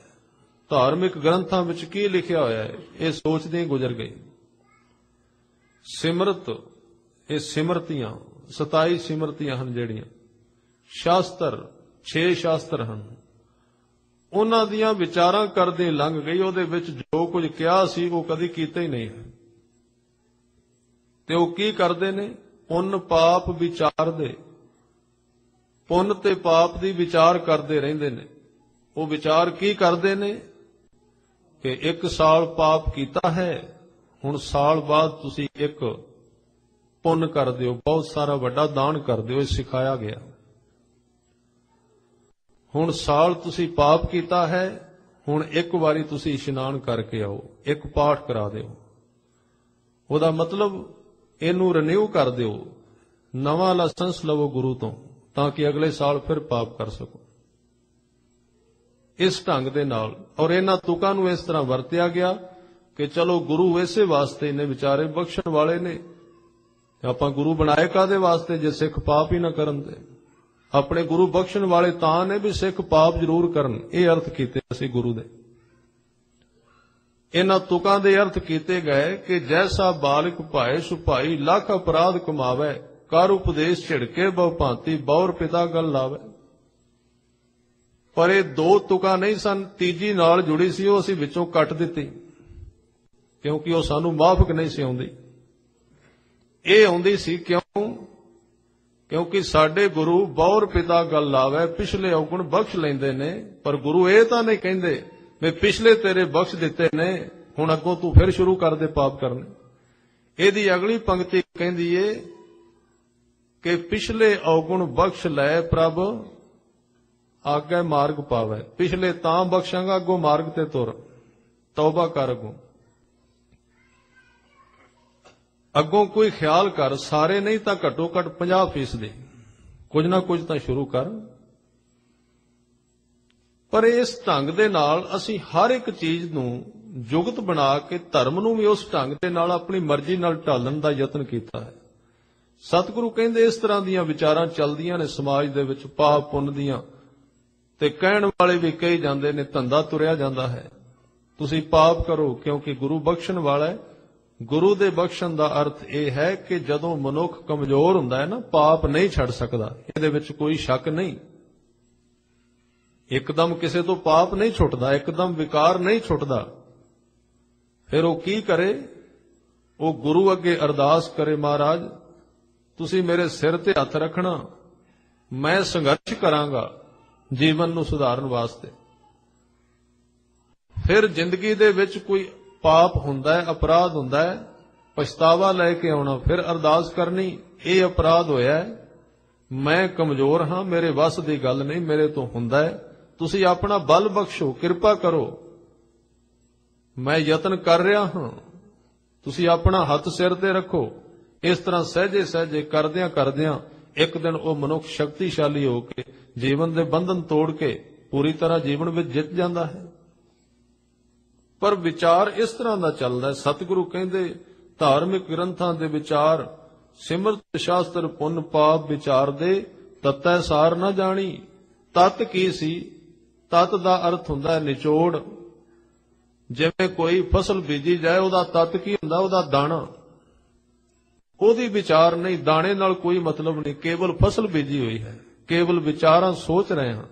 ਧਾਰਮਿਕ ਗ੍ਰੰਥਾਂ ਵਿੱਚ ਕੀ ਲਿਖਿਆ ਹੋਇਆ ਹੈ, ਇਹ ਸੋਚਦੇ ਗੁਜ਼ਰ ਗਏ। ਸਿਮਰਤ, ਇਹ ਸਿਮਰਤੀਆਂ 27 ਸਿਮਰਤੀਆਂ ਹਨ ਜਿਹੜੀਆਂ। ਸ਼ਾਸਤਰ 6 ਸ਼ਾਸਤਰ ਹਨ, ਉਹਨਾਂ ਦੀਆਂ ਵਿਚਾਰਾਂ ਕਰਦੇ ਲੰਘ ਗਈ। ਉਹਦੇ ਵਿੱਚ ਜੋ ਕੁਝ ਕਿਹਾ ਸੀ ਉਹ ਕਦੀ ਕੀਤਾ ਹੀ ਨਹੀਂ ਹੈ। ਤੇ ਉਹ ਕੀ ਕਰਦੇ ਨੇ? ਪੁੰਨ ਪਾਪ ਵਿਚਾਰ ਦੇ। ਪੁੰਨ ਤੇ ਪਾਪ ਦੀ ਵਿਚਾਰ ਕਰਦੇ ਰਹਿੰਦੇ ਨੇ। ਉਹ ਵਿਚਾਰ ਕੀ ਕਰਦੇ ਨੇ ਕਿ 1 ਸਾਲ ਪਾਪ ਕੀਤਾ ਹੈ, ਹੁਣ ਸਾਲ ਬਾਅਦ ਤੁਸੀਂ ਇੱਕ ਪੁੰਨ ਕਰ ਦਿਓ, ਬਹੁਤ ਸਾਰਾ ਵੱਡਾ ਦਾਨ ਕਰ ਦਿਓ। ਇਹ ਸਿਖਾਇਆ ਗਿਆ। ਹੁਣ ਸਾਲ ਤੁਸੀਂ ਪਾਪ ਕੀਤਾ ਹੈ, ਹੁਣ ਇੱਕ ਵਾਰੀ ਤੁਸੀਂ ਇਸ਼ਨਾਨ ਕਰਕੇ ਆਓ, ਇੱਕ ਪਾਠ ਕਰਾ ਦਿਓ। ਉਹਦਾ ਮਤਲਬ ਇਹਨੂੰ ਰੀਨਿਊ ਕਰ ਦਿਓ, ਨਵਾਂ ਲਾਇਸੈਂਸ ਲਵੋ ਗੁਰੂ ਤੋਂ, ਤਾਂ ਕਿ ਅਗਲੇ ਸਾਲ ਫਿਰ ਪਾਪ ਕਰ ਸਕੋ। ਇਸ ਢੰਗ ਦੇ ਨਾਲ, ਔਰ ਇਹਨਾਂ ਤੁਕਾਂ ਨੂੰ ਇਸ ਤਰ੍ਹਾਂ ਵਰਤਿਆ ਗਿਆ ਕਿ ਚਲੋ ਗੁਰੂ ਇਸੇ ਵਾਸਤੇ ਨੇ, ਵਿਚਾਰੇ ਬਖਸ਼ਣ ਵਾਲੇ ਨੇ। ਆਪਾਂ ਗੁਰੂ ਬਣਾਏ ਕਾਦੇ ਵਾਸਤੇ ਜੇ ਸਿੱਖ ਪਾਪ ਹੀ ਨਾ ਕਰਨ ਤੇ। ਆਪਣੇ ਗੁਰੂ ਬਖਸ਼ਣ ਵਾਲੇ ਤਾਂ ਨੇ ਵੀ ਸਿੱਖ ਪਾਪ ਜ਼ਰੂਰ ਕਰਨ। ਇਹ ਅਰਥ ਕੀਤੇ ਅਸੀਂ ਗੁਰੂ ਦੇ। ਇਹਨਾਂ ਤੁਕਾਂ ਦੇ ਅਰਥ ਕੀਤੇ ਗਏ ਕਿ ਜੈਸਾ ਬਾਲਕ ਭਾਏ ਸੁਭਾਈ, ਲੱਖ ਅਪਰਾਧ ਕਮਾਵੇ, ਕਰ ਉਪਦੇਸ਼ ਝਿੜਕੇ ਬਹੁ ਭਾਂਤੀ, ਬੌਰ ਪਿਤਾ ਗੱਲ ਲਾਵੇ। ਪਰ ਇਹ 2 ਤੁਕਾਂ ਨਹੀਂ ਸਨ, ਤੀਜੀ ਨਾਲ ਜੁੜੀ ਸੀ, ਉਹ ਅਸੀਂ ਵਿੱਚੋਂ ਕੱਟ ਦਿੱਤੀ ਕਿਉਂਕਿ ਉਹ ਸਾਨੂੰ ਮਾਫਕ ਨਹੀਂ ਸੀ ਆਉਂਦੀ। ਇਹ ਆਉਂਦੀ ਸੀ ਕਿਉਂਕਿ ਸਾਡੇ ਗੁਰੂ ਬੌਰ ਪਿਤਾ ਗੱਲ ਲਾਵੇ, ਪਿਛਲੇ ਔਗੁਣ ਬਖਸ਼ ਲੈਂਦੇ ਨੇ। ਪਰ ਗੁਰੂ ਇਹ ਤਾਂ ਨਹੀਂ ਕਹਿੰਦੇ ਵੀ ਪਿਛਲੇ ਤੇਰੇ ਬਖਸ਼ ਦਿੱਤੇ ਨੇ, ਹੁਣ ਅੱਗੋਂ ਤੂੰ ਫਿਰ ਸ਼ੁਰੂ ਕਰ ਦੇ ਪਾਪ ਕਰਨੇ। ਇਹਦੀ ਅਗਲੀ ਪੰਕਤੀ ਕਹਿੰਦੀ ਏ ਕਿ ਪਿਛਲੇ ਔਗੁਣ ਬਖਸ਼ ਲੈ ਪ੍ਰਭ, ਆਗੇ ਮਾਰਗ ਪਾਵੇ। ਪਿਛਲੇ ਤਾਂ ਬਖਸ਼ਾਂਗਾ, ਅੱਗੋਂ ਮਾਰਗ ਤੇ ਤੁਰ, ਤੌਬਾ ਕਰ। ਅੱਗੋਂ ਕੋਈ ਖਿਆਲ ਕਰ, ਸਾਰੇ ਨਹੀਂ ਤਾਂ ਘੱਟੋ ਘੱਟ 50% ਕੁਝ ਨਾ ਕੁਝ ਤਾਂ ਸ਼ੁਰੂ ਕਰ। ਪਰ ਇਸ ਢੰਗ ਦੇ ਨਾਲ ਅਸੀਂ ਹਰ ਇੱਕ ਚੀਜ਼ ਨੂੰ ਜੁਗਤ ਬਣਾ ਕੇ ਧਰਮ ਨੂੰ ਵੀ ਉਸ ਢੰਗ ਦੇ ਨਾਲ ਆਪਣੀ ਮਰਜ਼ੀ ਨਾਲ ਢਾਲਣ ਦਾ ਯਤਨ ਕੀਤਾ ਹੈ। ਸਤਿਗੁਰੂ ਕਹਿੰਦੇ ਇਸ ਤਰ੍ਹਾਂ ਦੀਆਂ ਵਿਚਾਰਾਂ ਚੱਲਦੀਆਂ ਨੇ ਸਮਾਜ ਦੇ ਵਿੱਚ, ਪਾਪ ਪੁੰਨ ਦੀਆਂ, ਤੇ ਕਹਿਣ ਵਾਲੇ ਵੀ ਕਹੀ ਜਾਂਦੇ ਨੇ, ਧੰਦਾ ਤੁਰਿਆ ਜਾਂਦਾ ਹੈ, ਤੁਸੀਂ ਪਾਪ ਕਰੋ ਕਿਉਂਕਿ ਗੁਰੂ ਬਖਸ਼ਣ ਵਾਲਾ ਹੈ। ਗੁਰੂ ਦੇ ਬਖਸ਼ਣ ਦਾ ਅਰਥ ਇਹ ਹੈ ਕਿ ਜਦੋਂ ਮਨੁੱਖ ਕਮਜ਼ੋਰ ਹੁੰਦਾ ਹੈ ਨਾ, ਪਾਪ ਨਹੀਂ ਛੱਡ ਸਕਦਾ, ਇਹਦੇ ਵਿੱਚ ਕੋਈ ਸ਼ੱਕ ਨਹੀਂ। ਇੱਕਦਮ ਕਿਸੇ ਤੋਂ ਪਾਪ ਨਹੀਂ ਛੁੱਟਦਾ, ਇੱਕਦਮ ਵਿਕਾਰ ਨਹੀਂ ਛੁੱਟਦਾ। ਫਿਰ ਉਹ ਕੀ ਕਰੇ? ਉਹ ਗੁਰੂ ਅੱਗੇ ਅਰਦਾਸ ਕਰੇ, ਮਹਾਰਾਜ ਤੁਸੀਂ ਮੇਰੇ ਸਿਰ ਤੇ ਹੱਥ ਰੱਖਣਾ, ਮੈਂ ਸੰਘਰਸ਼ ਕਰਾਂਗਾ ਜੀਵਨ ਨੂੰ ਸੁਧਾਰਨ ਵਾਸਤੇ। ਫਿਰ ਜ਼ਿੰਦਗੀ ਦੇ ਵਿੱਚ ਕੋਈ ਪਾਪ ਹੁੰਦਾ ਹੈ, ਅਪਰਾਧ ਹੁੰਦਾ ਹੈ, ਪਛਤਾਵਾ ਲੈ ਕੇ ਆਉਣਾ, ਫਿਰ ਅਰਦਾਸ ਕਰਨੀ, ਇਹ ਅਪਰਾਧ ਹੋਇਆ ਹੈ, ਮੈਂ ਕਮਜ਼ੋਰ ਹਾਂ, ਮੇਰੇ ਵੱਸ ਦੀ ਗੱਲ ਨਹੀਂ, ਮੇਰੇ ਤੋਂ ਹੁੰਦਾ ਹੈ, ਤੁਸੀਂ ਆਪਣਾ ਬਲ ਬਖਸ਼ੋ, ਕਿਰਪਾ ਕਰੋ, ਮੈਂ ਯਤਨ ਕਰ ਰਿਹਾ ਹਾਂ, ਤੁਸੀਂ ਆਪਣਾ ਹੱਥ ਸਿਰ ਤੇ ਰੱਖੋ। ਇਸ ਤਰ੍ਹਾਂ ਸਹਿਜੇ ਸਹਿਜੇ ਕਰਦਿਆਂ ਕਰਦਿਆਂ ਇੱਕ ਦਿਨ ਉਹ ਮਨੁੱਖ ਸ਼ਕਤੀਸ਼ਾਲੀ ਹੋ ਕੇ ਜੀਵਨ ਦੇ ਬੰਧਨ ਤੋੜ ਕੇ ਪੂਰੀ ਤਰ੍ਹਾਂ ਜੀਵਨ ਵਿੱਚ ਜਿੱਤ ਜਾਂਦਾ ਹੈ। ਪਰ ਵਿਚਾਰ ਇਸ ਤਰ੍ਹਾਂ ਦਾ ਚੱਲਦਾ ਹੈ। ਸਤਿਗੁਰੂ ਕਹਿੰਦੇ ਧਾਰਮਿਕ ਗ੍ਰੰਥਾਂ ਦੇ ਵਿਚਾਰ, ਸਿਮਰਤ ਸ਼ਾਸਤਰ ਪੁੰਨ ਪਾਪ ਵਿਚਾਰ ਦੇ, ਤਤੈ ਸਾਰ ਨਾ ਜਾਣੀ। ਤਤ ਕੀ ਸੀ? ਤਤ ਦਾ ਅਰਥ ਹੁੰਦਾ ਹੈ ਨਿਚੋੜ। ਜਿਵੇਂ ਕੋਈ ਫਸਲ ਬੀਜੀ ਜਾਏ, ਉਹਦਾ ਤਤ ਕੀ ਹੁੰਦਾ? ਉਹਦਾ ਦਾਣਾ। ਉਹਦੀ ਵਿਚਾਰ ਨਹੀਂ, ਦਾਣੇ ਨਾਲ ਕੋਈ ਮਤਲਬ ਨਹੀਂ, ਕੇਵਲ ਫਸਲ ਬੀਜੀ ਹੋਈ ਹੈ, ਕੇਵਲ ਵਿਚਾਰਾਂ ਸੋਚ ਰਹੇ ਹਾਂ।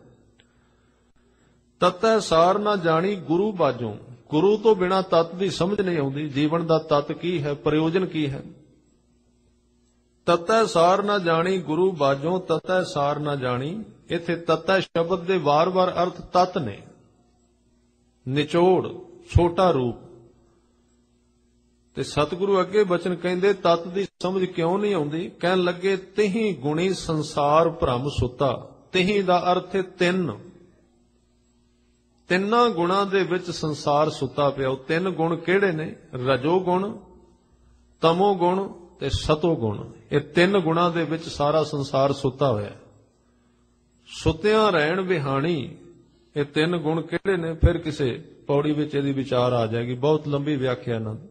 ਤਤੈ ਸਾਰ ਨਾ ਜਾਣੀ ਗੁਰੂ ਬਾਝੋਂ। ਗੁਰੂ ਤੋਂ ਬਿਨਾਂ ਤਤ ਦੀ ਸਮਝ ਨਹੀਂ ਆਉਂਦੀ, ਜੀਵਨ ਦਾ ਤਤ ਕੀ ਹੈ, ਪ੍ਰਯੋਜਨ ਕੀ ਹੈ। ਤਤੈ ਸਾਰ ਨਾ ਜਾਣੀ ਗੁਰੂ ਬਾਝੋਂ, ਤਤੈ ਸਾਰ ਨਾ ਜਾਣੀ। ਇੱਥੇ ਤਤੈ ਸ਼ਬਦ ਦੇ ਵਾਰ-ਵਾਰ ਅਰਥ ਤਤ ਨੇ, ਨਿਚੋੜ, ਛੋਟਾ ਰੂਪ। ਤੇ ਸਤਿਗੁਰੂ ਅੱਗੇ ਬਚਨ ਕਹਿੰਦੇ ਤਤ ਦੀ ਸਮਝ ਕਿਉਂ ਨਹੀਂ ਆਉਂਦੀ? ਕਹਿਣ ਲੱਗੇ ਤਿਹੀ ਗੁਣੀ ਸੰਸਾਰ ਭ੍ਰਮ ਸੁੱਤਾ। ਤਿਹੀ ਦਾ ਅਰਥ ਹੈ ਤਿੰਨ। ਤਿੰਨਾਂ ਗੁਣਾਂ ਦੇ ਵਿੱਚ ਸੰਸਾਰ ਸੁੱਤਾ ਪਿਆ। ਉਹ ਤਿੰਨ ਗੁਣ ਕਿਹੜੇ ਨੇ? ਰਜੋ ਗੁਣ, ਤਮੋ ਗੁਣ ਤੇ ਸਤੋ ਗੁਣ। ਇਹ ਤਿੰਨ ਗੁਣਾਂ ਦੇ ਵਿੱਚ ਸਾਰਾ ਸੰਸਾਰ ਸੁੱਤਾ ਹੋਇਆ। ਸੁੱਤਿਆਂ ਰਹਿਣ ਵਿਹਾਣੀ। ਇਹ ਤਿੰਨ ਗੁਣ ਕਿਹੜੇ ਨੇ? ਫਿਰ ਕਿਸੇ ਪੌੜੀ ਵਿੱਚ ਇਹਦੀ ਵਿਚਾਰ ਆ ਜਾਏਗੀ, ਬਹੁਤ ਲੰਬੀ ਵਿਆਖਿਆ ਇਹਨਾਂ ਦੀ।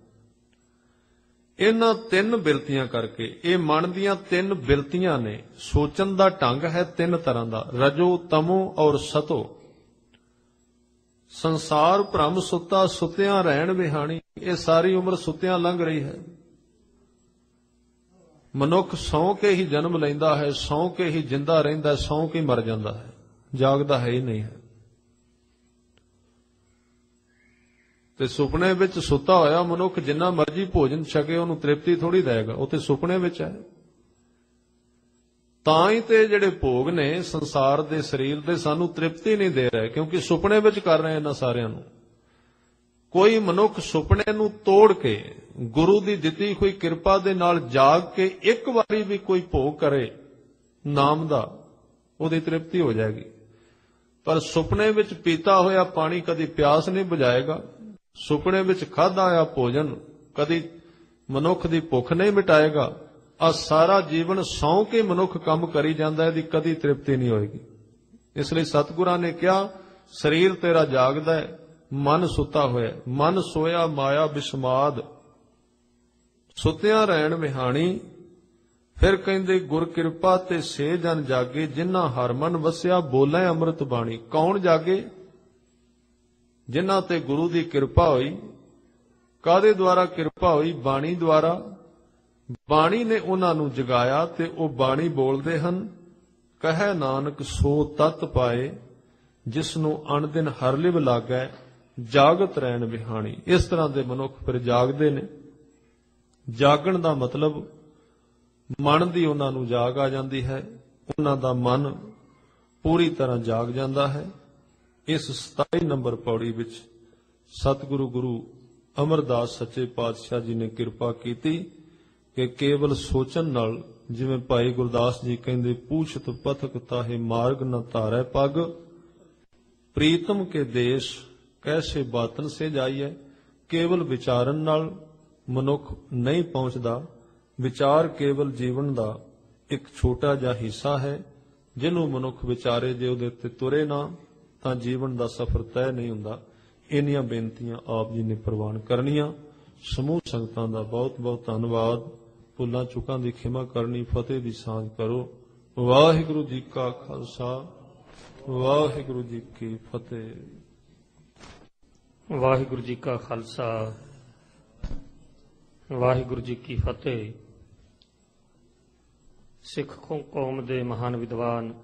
ਇਹਨਾਂ ਤਿੰਨ ਬਿਰਤੀਆਂ ਕਰਕੇ, ਇਹ ਮਨ ਦੀਆਂ ਤਿੰਨ ਬਿਰਤੀਆਂ ਨੇ। ਸੋਚਣ ਦਾ ਢੰਗ ਹੈ ਤਿੰਨ ਤਰ੍ਹਾਂ ਦਾ, ਰਜੋ, ਤਮੋ ਔਰ ਸਤੋ। ਸੰਸਾਰ ਭ੍ਰਮ ਸੁੱਤਾ, ਸੁੱਤਿਆਂ ਰਹਿਣ ਵਿਹਾਣੀ। ਇਹ ਸਾਰੀ ਉਮਰ ਸੁੱਤਿਆਂ ਲੰਘ ਰਹੀ ਹੈ। ਮਨੁੱਖ ਸੌਂ ਕੇ ਹੀ ਜਨਮ ਲੈਂਦਾ ਹੈ, ਸੌਂ ਕੇ ਹੀ ਜਿੰਦਾ ਰਹਿੰਦਾ ਹੈ, ਸੌਂ ਕੇ ਮਰ ਜਾਂਦਾ ਹੈ, ਜਾਗਦਾ ਹੈ ਹੀ ਨਹੀਂ ਹੈ। ਤੇ ਸੁਪਨੇ ਵਿੱਚ ਸੁੱਤਾ ਹੋਇਆ ਮਨੁੱਖ ਜਿੰਨਾ ਮਰਜ਼ੀ ਭੋਜਨ ਛਕੇ ਉਹਨੂੰ ਤ੍ਰਿਪਤੀ ਥੋੜੀ ਦੇਗਾ, ਉਹ ਤੇ ਸੁਪਨੇ ਵਿੱਚ ਹੈ। ਤਾਂ ਹੀ ਤੇ ਜਿਹੜੇ ਭੋਗ ਨੇ ਸੰਸਾਰ ਦੇ ਸਰੀਰ ਦੇ ਸਾਨੂੰ ਤ੍ਰਿਪਤੀ ਨਹੀਂ ਦੇ ਰਹੇ, ਕਿਉਂਕਿ ਸੁਪਨੇ ਵਿੱਚ ਕਰ ਰਹੇ ਇਹਨਾਂ ਸਾਰਿਆਂ ਨੂੰ। ਕੋਈ ਮਨੁੱਖ ਸੁਪਨੇ ਨੂੰ ਤੋੜ ਕੇ ਗੁਰੂ ਦੀ ਦਿੱਤੀ ਹੋਈ ਕਿਰਪਾ ਦੇ ਨਾਲ ਜਾਗ ਕੇ ਇੱਕ ਵਾਰੀ ਵੀ ਕੋਈ ਭੋਗ ਕਰੇ ਨਾਮ ਦਾ, ਉਹਦੀ ਤ੍ਰਿਪਤੀ ਹੋ ਜਾਏਗੀ। ਪਰ ਸੁਪਨੇ ਵਿੱਚ ਪੀਤਾ ਹੋਇਆ ਪਾਣੀ ਕਦੀ ਪਿਆਸ ਨਹੀਂ ਬੁਝਾਏਗਾ। ਸੁਪਨੇ ਵਿੱਚ ਖਾਧਾ ਹੋਇਆ ਭੋਜਨ ਕਦੀ ਮਨੁੱਖ ਦੀ ਭੁੱਖ ਨਹੀਂ ਮਿਟਾਏਗਾ। ਆ ਸਾਰਾ ਜੀਵਨ ਸੌਂ ਕੇ ਮਨੁੱਖ ਕੰਮ ਕਰੀ ਜਾਂਦਾ, ਇਹਦੀ ਕਦੀ ਤ੍ਰਿਪਤੀ ਨਹੀਂ ਹੋਏਗੀ। ਇਸ ਲਈ ਸਤਿਗੁਰਾਂ ਨੇ ਕਿਹਾ ਸਰੀਰ ਤੇਰਾ ਜਾਗਦਾ ਹੈ, ਮਨ ਸੁੱਤਾ ਹੋਇਆ। ਮਨ ਸੋਇਆ ਮਾਇਆ ਬਿਸਮਾਦ, ਸੁੱਤਿਆਂ ਰਹਿਣ ਵਿਹਾਣੀ। ਫਿਰ ਕਹਿੰਦੇ ਗੁਰ ਕਿਰਪਾ ਤੇ ਸੇ ਜਨ ਜਾਗੇ, ਜਿਨ੍ਹਾਂ ਹਰ ਮਨ ਵਸਿਆ ਬੋਲੇ ਅੰਮ੍ਰਿਤ ਬਾਣੀ। ਕੌਣ ਜਾਗੇ? ਜਿਨ੍ਹਾਂ ਤੇ ਗੁਰੂ ਦੀ ਕਿਰਪਾ ਹੋਈ। ਕਾਹਦੇ ਦੁਆਰਾ ਕਿਰਪਾ ਹੋਈ? ਬਾਣੀ ਦੁਆਰਾ। ਬਾਣੀ ਨੇ ਉਹਨਾਂ ਨੂੰ ਜਗਾਇਆ ਤੇ ਉਹ ਬਾਣੀ ਬੋਲਦੇ ਹਨ। ਕਹੈ ਨਾਨਕ ਸੋ ਤਤ ਪਾਏ, ਜਿਸ ਨੂੰ ਅਣਦਿਨ ਹਰ ਲਿਵ ਲਾਗੈ, ਜਾਗਤ ਰਹਿਣ ਵਿਹਾਣੀ। ਇਸ ਤਰ੍ਹਾਂ ਦੇ ਮਨੁੱਖ ਫਿਰ ਜਾਗਦੇ ਨੇ। ਜਾਗਣ ਦਾ ਮਤਲਬ ਮਨ ਦੀ ਉਹਨਾਂ ਨੂੰ ਜਾਗ ਆ ਜਾਂਦੀ ਹੈ, ਉਹਨਾਂ ਦਾ ਮਨ ਪੂਰੀ ਤਰ੍ਹਾਂ ਜਾਗ ਜਾਂਦਾ ਹੈ। ਇਸ 27 ਨੰਬਰ ਪੌੜੀ ਵਿੱਚ ਸਤਿਗੁਰੂ ਗੁਰੂ ਅਮਰਦਾਸ ਸੱਚੇ ਪਾਤਸ਼ਾਹ ਜੀ ਨੇ ਕਿਰਪਾ ਕੀਤੀ ਕਿ ਕੇਵਲ ਸੋਚਣ ਨਾਲ, ਜਿਵੇਂ ਭਾਈ ਗੁਰਦਾਸ ਜੀ ਕਹਿੰਦੇ, ਪੂਛਤ ਪਥਕ ਤਾਹੇ ਮਾਰਗ ਨ ਧਾਰੈ ਪਗ, ਪ੍ਰੀਤਮ ਕੇ ਦੇਸ਼ ਕੈਸੇ ਬਾਤਨ ਸੇ ਜਾਈਐ। ਕੇਵਲ ਵਿਚਾਰਨ ਨਾਲ ਮਨੁੱਖ ਨਹੀਂ ਪਹੁੰਚਦਾ। ਵਿਚਾਰ ਕੇਵਲ ਜੀਵਨ ਦਾ ਇੱਕ ਛੋਟਾ ਜਿਹਾ ਹਿੱਸਾ ਹੈ। ਜਿਹਨੂੰ ਮਨੁੱਖ ਵਿਚਾਰੇ, ਜੇ ਉਹਦੇ ਉੱਤੇ ਤੁਰੇ ਨਾ, ਤਾਂ ਜੀਵਨ ਦਾ ਸਫ਼ਰ ਤੈਅ ਨਹੀਂ ਹੁੰਦਾ। ਇੰਨੀਆਂ ਬੇਨਤੀਆਂ ਆਪ ਜੀ ਨੇ ਪ੍ਰਵਾਨ ਕਰਨੀਆਂ। ਸਮੂਹ ਸੰਗਤਾਂ ਦਾ ਬਹੁਤ ਬਹੁਤ ਧੰਨਵਾਦ। ਭੁੱਲਾਂ ਚੁੱਕਾਂ ਦੀ ਖਿਮਾ ਕਰਨੀ, ਫਤਿਹ ਦੀ ਸਾਂਝ ਕਰੋ। ਵਾਹਿਗੁਰੂ ਜੀ ਕਾ ਖਾਲਸਾ, ਵਾਹਿਗੁਰੂ ਜੀ ਕੀ ਫਤਿਹ। ਵਾਹਿਗੁਰੂ ਜੀ ਕਾ ਖਾਲਸਾ, ਵਾਹਿਗੁਰੂ ਜੀ ਕੀ ਫਤਿਹ। ਸਿੱਖ ਕੌਮ ਦੇ ਮਹਾਨ ਵਿਦਵਾਨ